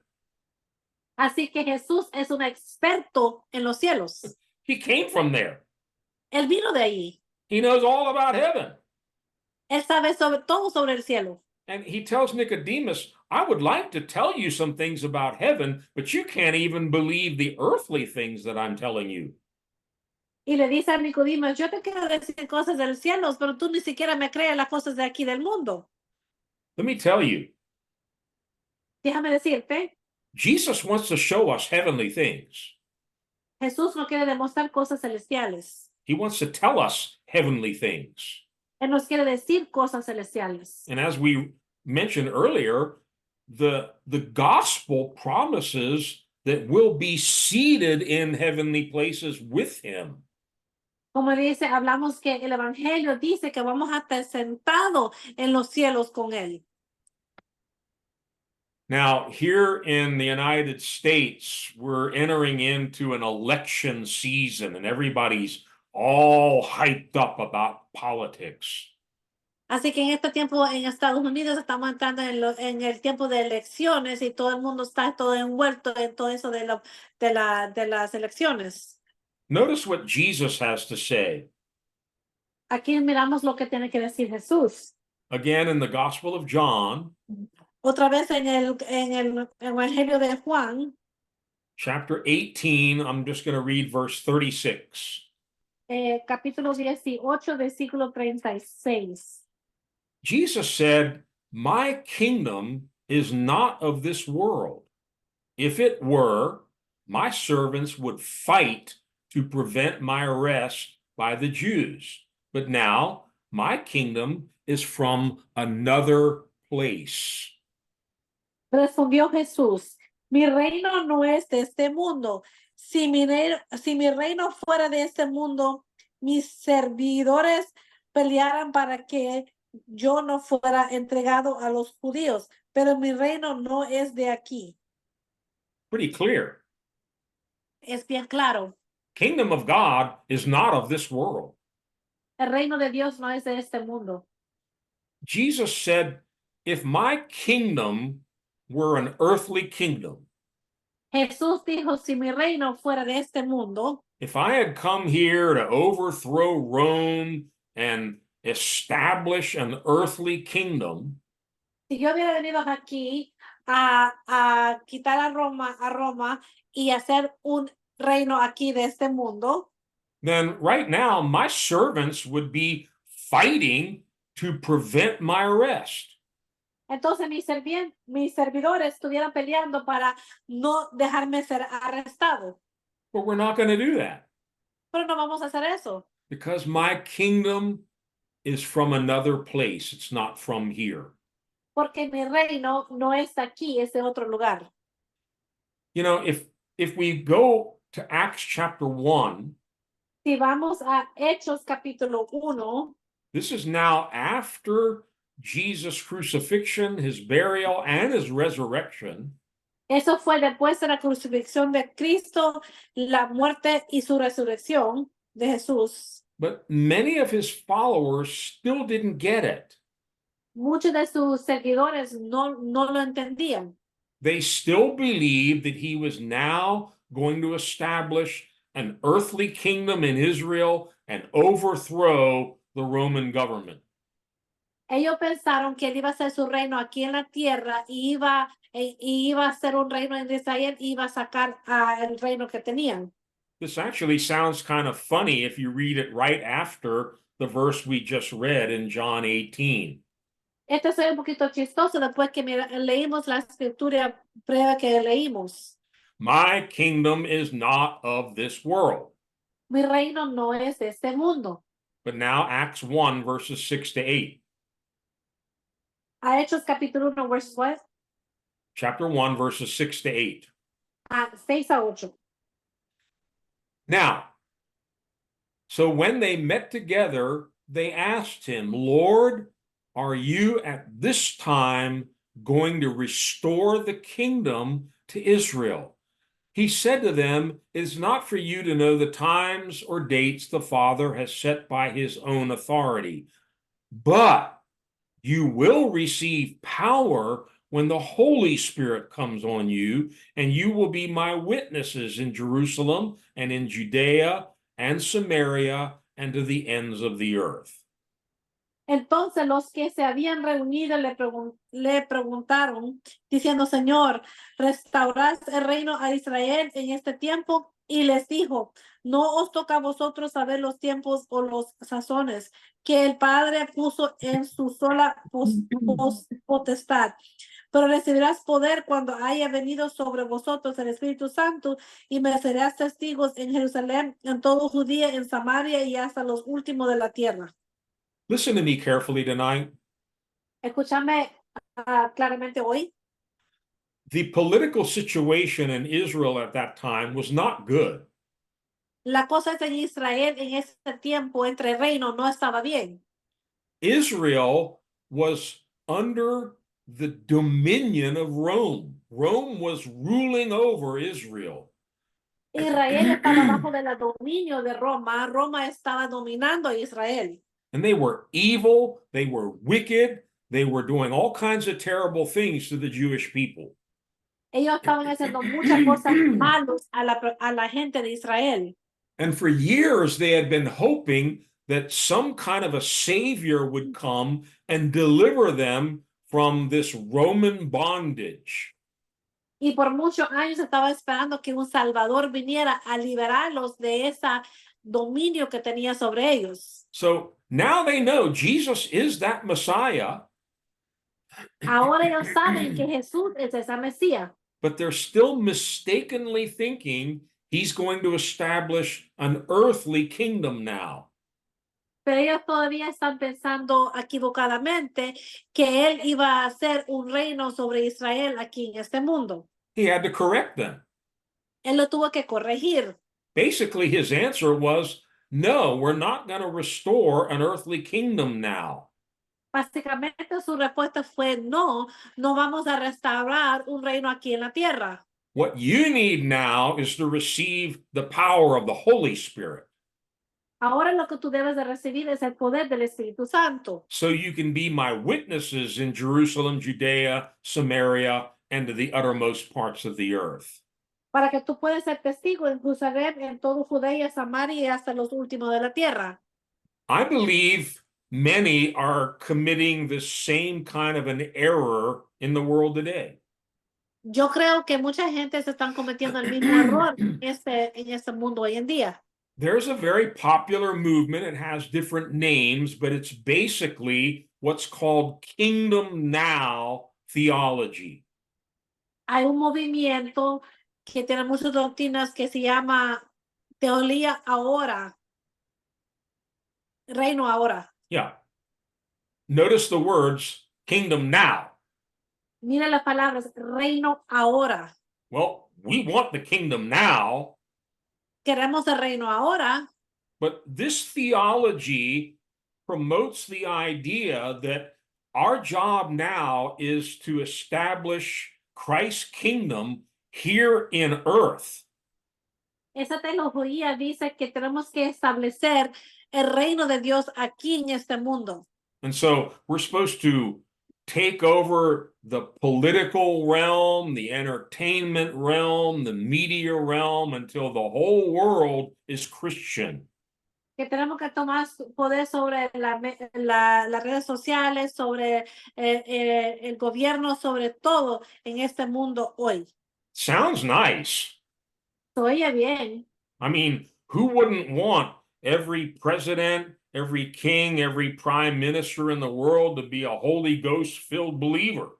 Así que Jesús es un experto en los cielos. He came from there. Él vino de allí. He knows all about heaven. Él sabe todo sobre el cielo. And he tells Nicodemus, I would like to tell you some things about heaven, but you can't even believe the earthly things that I'm telling you. Y le dice a Nicodimos, yo te quiero decir cosas del cielo, pero tú ni siquiera me crees las cosas de aquí del mundo. Let me tell you, Déjame decirte, Jesus wants to show us heavenly things. Jesús no quiere demostrar cosas celestiales. He wants to tell us heavenly things. Él nos quiere decir cosas celestiales. And as we mentioned earlier, the gospel promises that we'll be seated in heavenly places with him. Como dice, hablamos que el evangelio dice que vamos a estar sentados en los cielos con él. Now, here in the United States, we're entering into an election season and everybody's all hyped up about politics. Así que en este tiempo en Estados Unidos estamos entrando en el tiempo de elecciones y todo el mundo está todo envuelto en todo eso de las elecciones. Notice what Jesus has to say. Aquí miramos lo que tiene que decir Jesús. Again, in the Gospel of John, Otra vez en el Evangelio de Juan, chapter 18, I'm just going to read verse 36. capítulo 18, versículo 36. Jesus said, "My kingdom is not of this world. If it were, my servants would fight to prevent my arrest by the Jews. But now my kingdom is from another place." Respondió Jesús, mi reino no es de este mundo. Si mi reino fuera de este mundo, mis servidores pelearan para que yo no fuera entregado a los judíos, pero mi reino no es de aquí. Pretty clear. Es bien claro, Kingdom of God is not of this world. el reino de Dios no es de este mundo. Jesus said, "If my kingdom were an earthly kingdom, Jesús dijo, si mi reino fuera de este mundo, if I had come here to overthrow Rome and establish an earthly kingdom, si yo hubiera venido aquí a quitar a Roma y hacer un reino aquí de este mundo, then right now my servants would be fighting to prevent my arrest." entonces mis servidores estuvieran peleando para no dejarme ser arrestado. But we're not going to do that Pero no vamos a hacer eso, because my kingdom is from another place. It's not from here. porque mi reino no es aquí, es de otro lugar. You know, if we go to Acts chapter 1, Si vamos a Hechos capítulo 1, this is now after Jesus' crucifixion, his burial, and his resurrection. eso fue después de la crucifixión de Cristo, la muerte y su resurrección de Jesús. But many of his followers still didn't get it. Muchos de sus seguidores no lo entendían. They still believed that he was now going to establish an earthly kingdom in Israel and overthrow the Roman government. Ellos pensaron que él iba a hacer su reino aquí en la tierra y iba a hacer un reino en Israel y iba a sacar el reino que tenían. This actually sounds kind of funny if you read it right after the verse we just read in John 18. Esto es un poquito chistoso después que leímos la escritura breve que leímos. My kingdom is not of this world. Mi reino no es de este mundo. But now Acts 1, verses 6 to 8. A Hechos capítulo 1, versos what? Chapter 1, verses 6 to 8. 6 a 8. Now, so when they met together, they asked him, "Lord, are you at this time going to restore the kingdom to Israel?" He said to them, "It is not for you to know the times or dates the Father has set by his own authority, but you will receive power when the Holy Spirit comes on you, and you will be my witnesses in Jerusalem and in Judea and Samaria and to the ends of the earth." Entonces los que se habían reunido le preguntaron, diciendo, Señor, ¿restaurarás el reino a Israel en este tiempo? Y les dijo, no os toca a vosotros saber los tiempos o los sazones que el Padre puso en su sola potestad. Pero recibirás poder cuando haya venido sobre vosotros el Espíritu Santo y me serás testigos en Jerusalén, en todo Judía, en Samaria y hasta los últimos de la tierra. Listen to me carefully tonight. Escúchame claramente hoy. The political situation in Israel at that time was not good. La cosa es en Israel en ese tiempo entre reinos no estaba bien. Israel was under the dominion of Rome. Rome was ruling over Israel. Israel estaba bajo del dominio de Roma. Roma estaba dominando a Israel. And they were evil, they were wicked, they were doing all kinds of terrible things to the Jewish people. Ellos estaban haciendo muchas cosas malas a la gente de Israel. And for years, they had been hoping that some kind of a savior would come and deliver them from this Roman bondage. Y por muchos años estaba esperando que un Salvador viniera a liberarlos de dominio que tenía sobre ellos. So now they know Jesus is that Messiah, Ahora ellos saben que Jesús es esa Mesías, but they're still mistakenly thinking he's going to establish an earthly kingdom now. pero ellos todavía están pensando equivocadamente que él iba a hacer un reino sobre Israel aquí en este mundo. He had to correct them. Él lo tuvo que corregir. Basically, his answer was, no, we're not going to restore an earthly kingdom now. Básicamente su respuesta fue no, no vamos a restaurar un reino aquí en la tierra. What you need now is to receive the power of the Holy Spirit Ahora lo que tú debes de recibir es el poder del Espíritu Santo so you can be my witnesses in Jerusalem, Judea, Samaria, and to the uttermost parts of the earth. para que tú puedas ser testigo en Jerusalén, en todo Judea, Samaria y hasta los últimos de la tierra. I believe many are committing the same kind of an error in the world today. Yo creo que mucha gente se están cometiendo el mismo error en este mundo hoy en día. There's a very popular movement. It has different names, but it's basically what's called Kingdom Now theology. Hay un movimiento que tiene muchas doctrinas que se llama teología ahora, reino ahora. Yeah. Notice the words Kingdom Now. Mira las palabras, reino ahora. Well, we want the kingdom now, Queremos el reino ahora, but this theology promotes the idea that our job now is to establish Christ's kingdom here in earth. esa teología dice que tenemos que establecer el reino de Dios aquí en este mundo. And so we're supposed to take over the political realm, the entertainment realm, the media realm until the whole world is Christian. Que tenemos que tomar poder sobre las redes sociales, sobre el gobierno, sobre todo en este mundo hoy. Sounds nice. Se oye bien. I mean, who wouldn't want every president, every king, every prime minister in the world to be a Holy Ghost filled believer?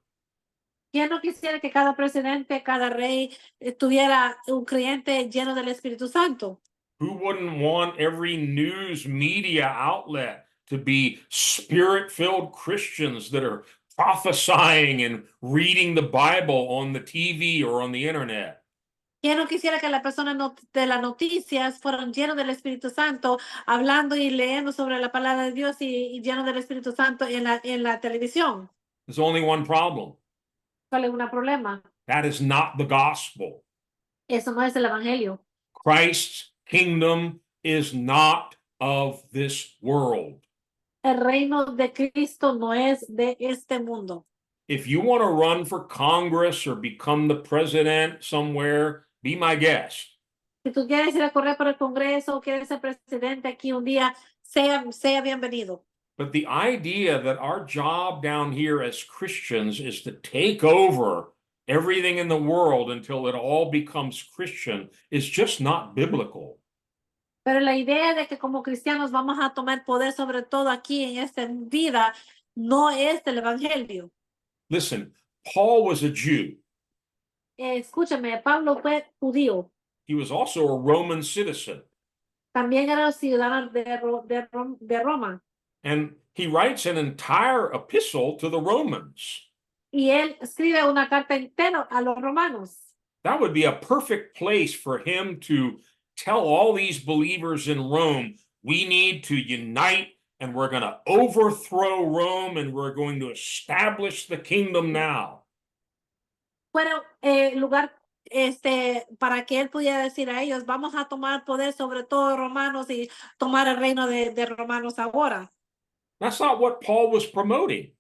¿Quién no quisiera que cada presidente, cada rey tuviera un creyente lleno del Espíritu Santo? Who wouldn't want every news media outlet to be spirit filled Christians that are prophesying and reading the Bible on the TV or on the internet? ¿Quién no quisiera que las personas de las noticias fueran llenos del Espíritu Santo, hablando y leyendo sobre la palabra de Dios y llenos del Espíritu Santo en la televisión? There's only one problem. ¿Cuál es un problema? That is not the gospel. Eso no es el evangelio. Christ's kingdom is not of this world. El reino de Cristo no es de este mundo. If you want to run for Congress or become the president somewhere, be my guest. Si tú quieres ir a correr por el Congreso o quieres ser presidente aquí un día, sea bienvenido. But the idea that our job down here as Christians is to take over everything in the world until it all becomes Christian is just not biblical. Pero la idea de que como cristianos vamos a tomar poder sobre todo aquí en esta vida no es del evangelio. Listen, Paul was a Jew. Escúchame, Pablo fue judío. He was also a Roman citizen. También era ciudadano de Roma. And he writes an entire epistle to the Romans. Y él escribe una carta entera a los romanos. That would be a perfect place for him to tell all these believers in Rome, we need to unite and we're going to overthrow Rome and we're going to establish the kingdom now. Bueno, lugar para que él pudiera decir a ellos, vamos a tomar poder sobre todo romanos y tomar el reino de romanos ahora. That's not what Paul was promoting.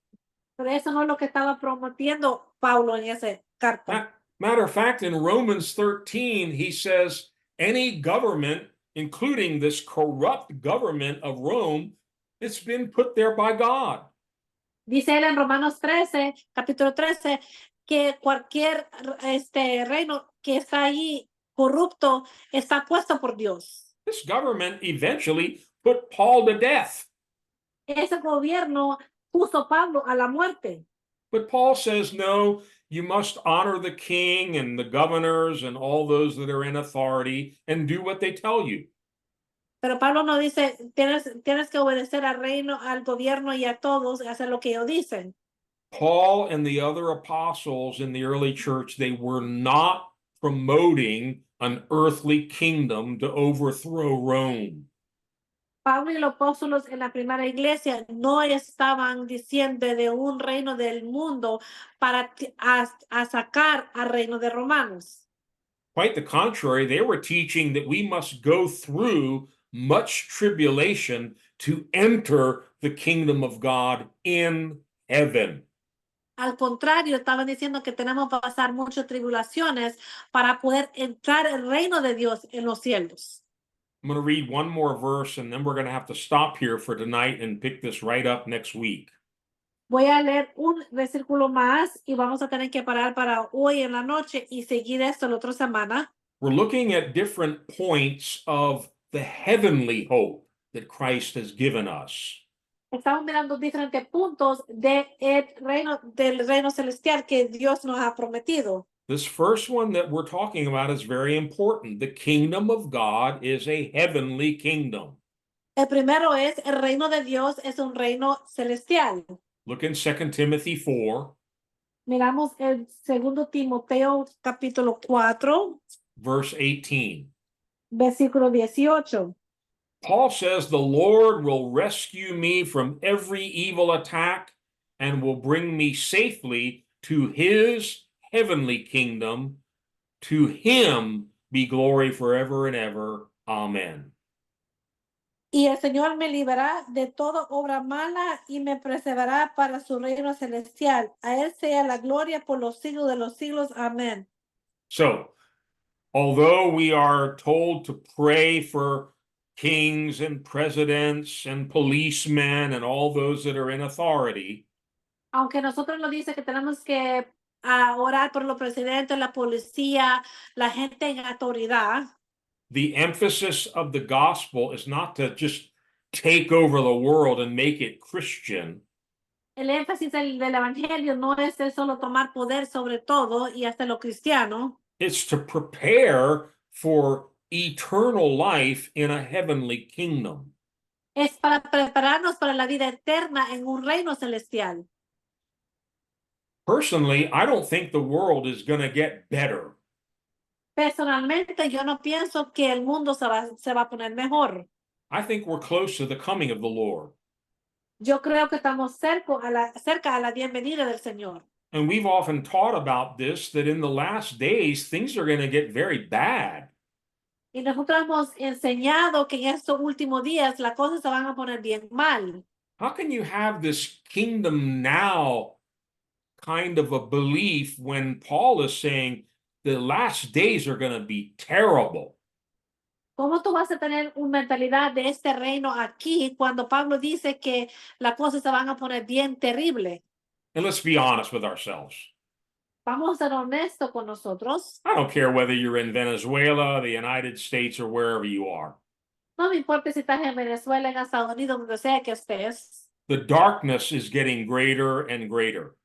Pero eso no es lo que estaba prometiendo Pablo en esa carta. Matter of fact, in Romans 13, he says, any government, including this corrupt government of Rome, it's been put there by God. Dice él en Romanos 13, capítulo 13, que cualquier reino que está ahí corrupto está puesto por Dios. This government eventually put Paul to death. Ese gobierno puso a Pablo a la muerte. But Paul says, no, you must honor the king and the governors and all those that are in authority and do what they tell you. Pero Pablo no dice, tienes que obedecer al reino, al gobierno y a todos, hacer lo que ellos dicen. Paul and the other apostles in the early church, they were not promoting an earthly kingdom to overthrow Rome. Pablo y los apóstoles en la primera iglesia no estaban diciendo de un reino del mundo para sacar al reino de romanos. Quite the contrary, they were teaching that we must go through much tribulation to enter the kingdom of God in heaven. Al contrario, estaban diciendo que tenemos que pasar muchas tribulaciones para poder entrar al reino de Dios en los cielos. I'm going to read one more verse and then we're going to have to stop here for tonight and pick this right up next week. Voy a leer un versículo más y vamos a tener que parar para hoy en la noche y seguir esto la otra semana. We're looking at different points of the heavenly hope that Christ has given us. Estamos mirando diferentes puntos del reino celestial que Dios nos ha prometido. This first one that we're talking about is very important. The kingdom of God is a heavenly kingdom. El primero es el reino de Dios es un reino celestial. Look in 2 Timothy 4, Miramos el segundo Timoteo capítulo 4, verse 18. versículo 18. Paul says, the Lord will rescue me from every evil attack and will bring me safely to his heavenly kingdom. To him be glory forever and ever. Amen. Y el Señor me librará de toda obra mala y me preservará para su reino celestial. A él sea la gloria por los siglos de los siglos. Amén. So, although we are told to pray for kings and presidents and policemen and all those that are in authority, Aunque nosotros nos dice que tenemos que orar por los presidentes, la policía, la gente en autoridad, the emphasis of the gospel is not to just take over the world and make it Christian. el énfasis del evangelio no es el solo tomar poder sobre todo y hacerlo cristiano. It's to prepare for eternal life in a heavenly kingdom. Es para prepararnos para la vida eterna en un reino celestial. Personally, I don't think the world is going to get better. Personalmente, yo no pienso que el mundo se va a poner mejor. I think we're close to the coming of the Lord. Yo creo que estamos cerca a la bienvenida del Señor. And we've often taught about this, that in the last days, things are going to get very bad. Y nosotros hemos enseñado que en estos últimos días las cosas se van a poner bien mal. How can you have this kingdom now kind of a belief when Paul is saying the last days are going to be terrible? ¿Cómo tú vas a tener una mentalidad de este reino aquí cuando Pablo dice que las cosas se van a poner bien terrible? And let's be honest with ourselves. Vamos a ser honestos con nosotros. I don't care whether you're in Venezuela, the United States, or wherever you are. No me importa si estás en Venezuela, en Estados Unidos, donde sea que estés. The darkness is getting greater and greater.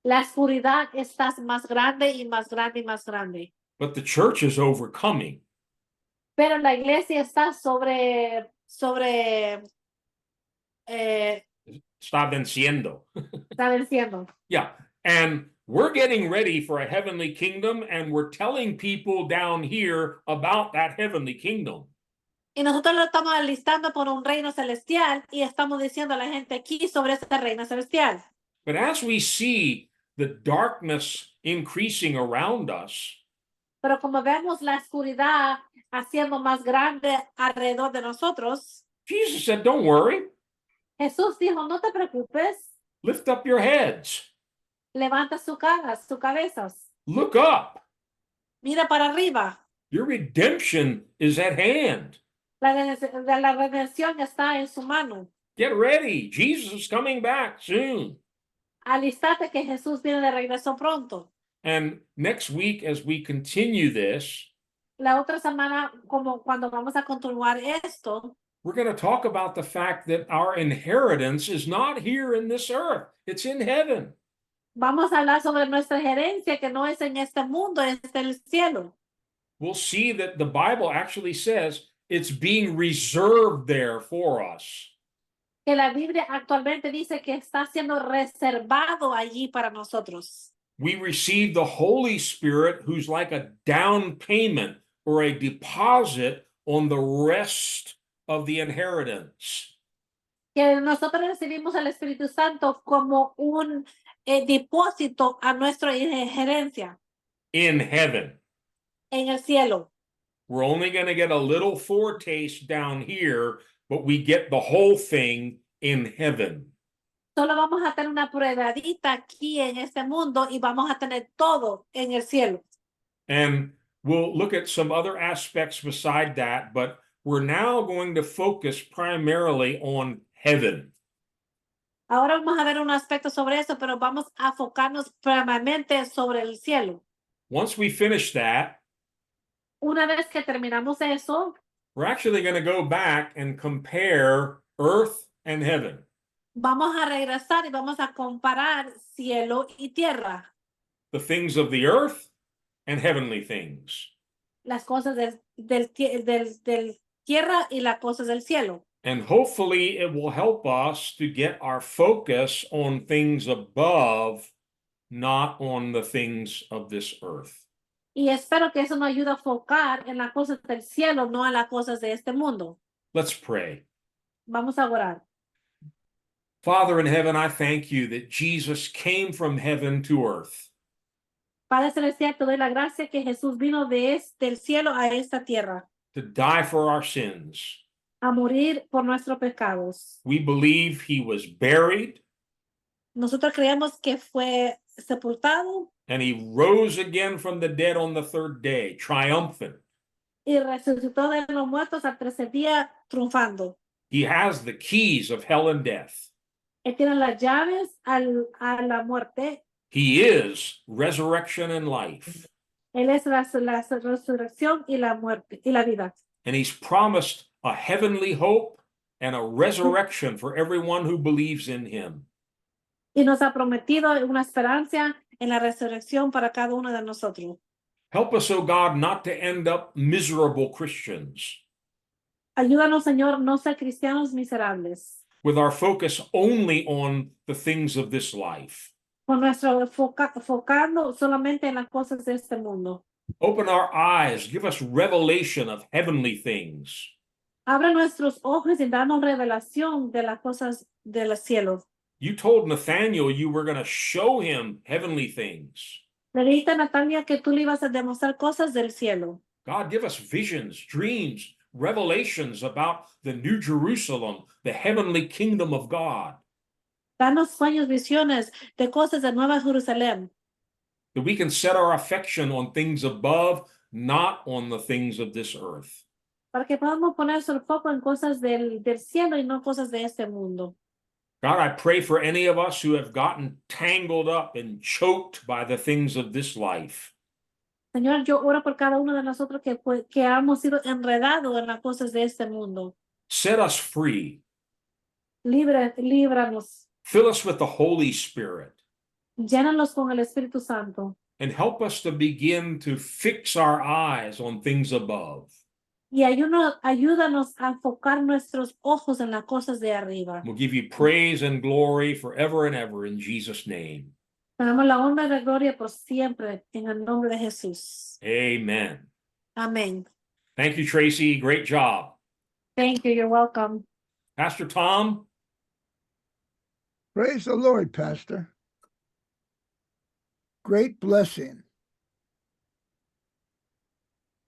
La oscuridad está más grande y más grande y más grande. But the church is overcoming. Pero la iglesia está Está venciendo. está venciendo. Yeah. And we're getting ready for a heavenly kingdom, and we're telling people down here about that heavenly kingdom. Y nosotros lo estamos alistando por un reino celestial y estamos diciendo a la gente aquí sobre este reino celestial. But as we see the darkness increasing around us, Pero como vemos la oscuridad haciendo más grande alrededor de nosotros, Jesus said, don't worry, Jesús dijo, no te preocupes, lift up your heads, levanta sus cabezas, look up. mira para arriba. Your redemption is at hand. La redención está en su mano. Get ready. Jesus is coming back soon. Alistate que Jesús viene de regreso pronto. And next week, as we continue this, La otra semana, como cuando vamos a continuar esto, we're going to talk about the fact that our inheritance is not here in this earth, it's in heaven. vamos a hablar sobre nuestra gerencia, que no es en este mundo, es del cielo. We'll see that the Bible actually says it's being reserved there for us. Que la Biblia actualmente dice que está siendo reservado allí para nosotros. We receive the Holy Spirit, who's like a down payment or a deposit on the rest of the inheritance. Que nosotros recibimos al Espíritu Santo como un depósito a nuestra gerencia In heaven. en el cielo. We're only going to get a little foretaste down here, but we get the whole thing in heaven. Solo vamos a tener una probadita aquí en este mundo y vamos a tener todo en el cielo. And we'll look at some other aspects beside that, but we're now going to focus primarily on heaven. Ahora vamos a ver un aspecto sobre eso, pero vamos a enfocarnos primeramente sobre el cielo. Once we finish that, Una vez que terminamos eso, we're actually going to go back and compare earth and heaven. vamos a regresar y vamos a comparar cielo y tierra. The things of the earth and heavenly things. Las cosas del tierra y las cosas del cielo. And hopefully it will help us to get our focus on things above, not on the things of this earth. Y espero que eso nos ayude a enfocar en las cosas del cielo, no en las cosas de este mundo. Let's pray. Vamos a orar. Father in heaven, I thank you that Jesus came from heaven to earth. Padre Celestial, te doy la gracia que Jesús vino del cielo a esta tierra To die for our sins. a morir por nuestros pecados. We believe he was buried Nosotros creemos que fue sepultado and he rose again from the dead on the third day, triumphant. y resucitó de los muertos al tercer día triunfando. He has the keys of hell and death. Él tiene las llaves a la muerte. He is resurrection and life. Él es la resurrección y la muerte y la vida. And he's promised a heavenly hope and a resurrection for everyone who believes in him. Y nos ha prometido una esperanza en la resurrección para cada uno de nosotros. Help us, O God, not to end up miserable Christians Ayúdanos, Señor, no ser cristianos miserables. with our focus only on the things of this life. Con nuestro enfocando solamente en las cosas de este mundo. Open our eyes, give us revelation of heavenly things. Abra nuestros ojos y danos revelación de las cosas del cielo. You told Nathaniel you were going to show him heavenly things. Le dijiste a Natalia que tú le ibas a demostrar cosas del cielo. God, give us visions, dreams, revelations about the New Jerusalem, the heavenly kingdom of God, Danos sueños, visiones de cosas de Nueva Jerusalén. that we can set our affection on things above, not on the things of this earth. Para que podamos poner nuestro foco en cosas del cielo y no cosas de este mundo. God, I pray for any of us who have gotten tangled up and choked by the things of this life. Señor, yo oro por cada uno de nosotros que hemos sido enredados en las cosas de este mundo. Set us free. Líbranos. Fill us with the Holy Spirit. Llénanos con el Espíritu Santo. And help us to begin to fix our eyes on things above. Y ayúdanos a enfocar nuestros ojos en las cosas de arriba. We'll give you praise and glory forever and ever in Jesus' name. Te damos la honra y la gloria por siempre en el nombre de Jesús. Amen. Amén. Thank you, Tracy. Great job. Thank you. You're welcome. Pastor Tom? Praise the Lord, Pastor. Great blessing.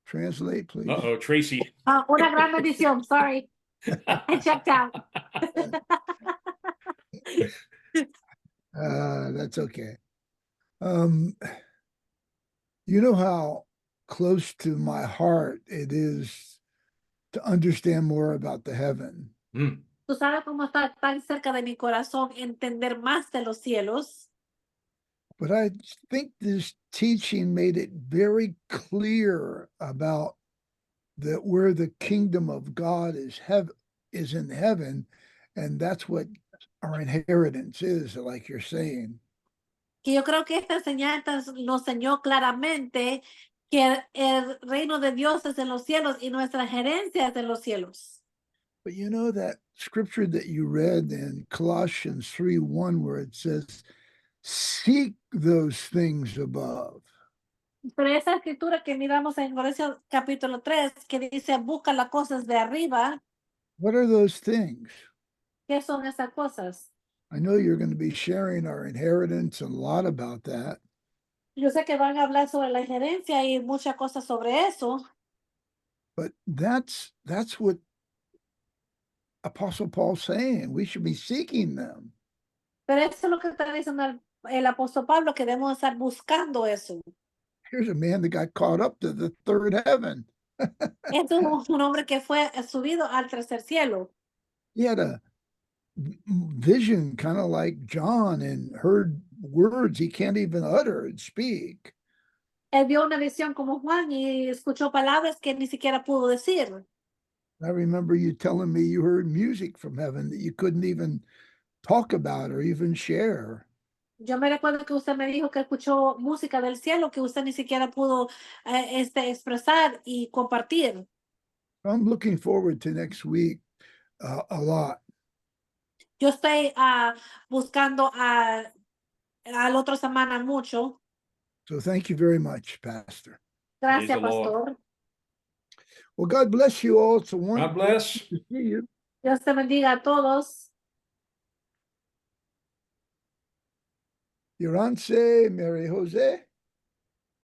Translate, please. Uh-oh, Tracy. Una gran bendición. Sorry. I checked out. That's okay. You know how close to my heart it is to understand more about the heaven. Mm. Tú sabes cómo está tan cerca de mi corazón entender más de los cielos. But I think this teaching made it very clear about that where the kingdom of God is in heaven, and that's what our inheritance is, like you're saying. Que yo creo que esta enseñanza nos enseñó claramente que el reino de Dios es en los cielos y nuestra gerencia es en los cielos. But you know that scripture that you read in Colossians 3:1, where it says, seek those things above. Pero esa escritura que miramos en Corintios capítulo 3, que dice, busca las cosas de arriba, What are those things? ¿qué son esas cosas? I know you're going to be sharing our inheritance and a lot about that. Yo sé que van a hablar sobre la gerencia y muchas cosas sobre eso, But that's what Apostle Paul's saying. We should be seeking them. pero eso es lo que está diciendo el apóstol Pablo, que debemos estar buscando eso. Here's a man that got caught up to the third heaven. Es un hombre que fue subido al tercer cielo. He had a vision kind of like John and heard words he can't even utter and speak. Él vio una visión como Juan y escuchó palabras que ni siquiera pudo decir. I remember you telling me you heard music from heaven that you couldn't even talk about or even share. Yo me recuerdo que usted me dijo que escuchó música del cielo que usted ni siquiera pudo expresar y compartir. I'm looking forward to next week a lot. Yo estoy buscando al otro semana mucho. So thank you very much, Pastor. Gracias, Praise the Lord. pastor. Well, God bless you all. It's a God wonderful bless. to see you. Dios te bendiga a todos. Yorance, Mary Jose.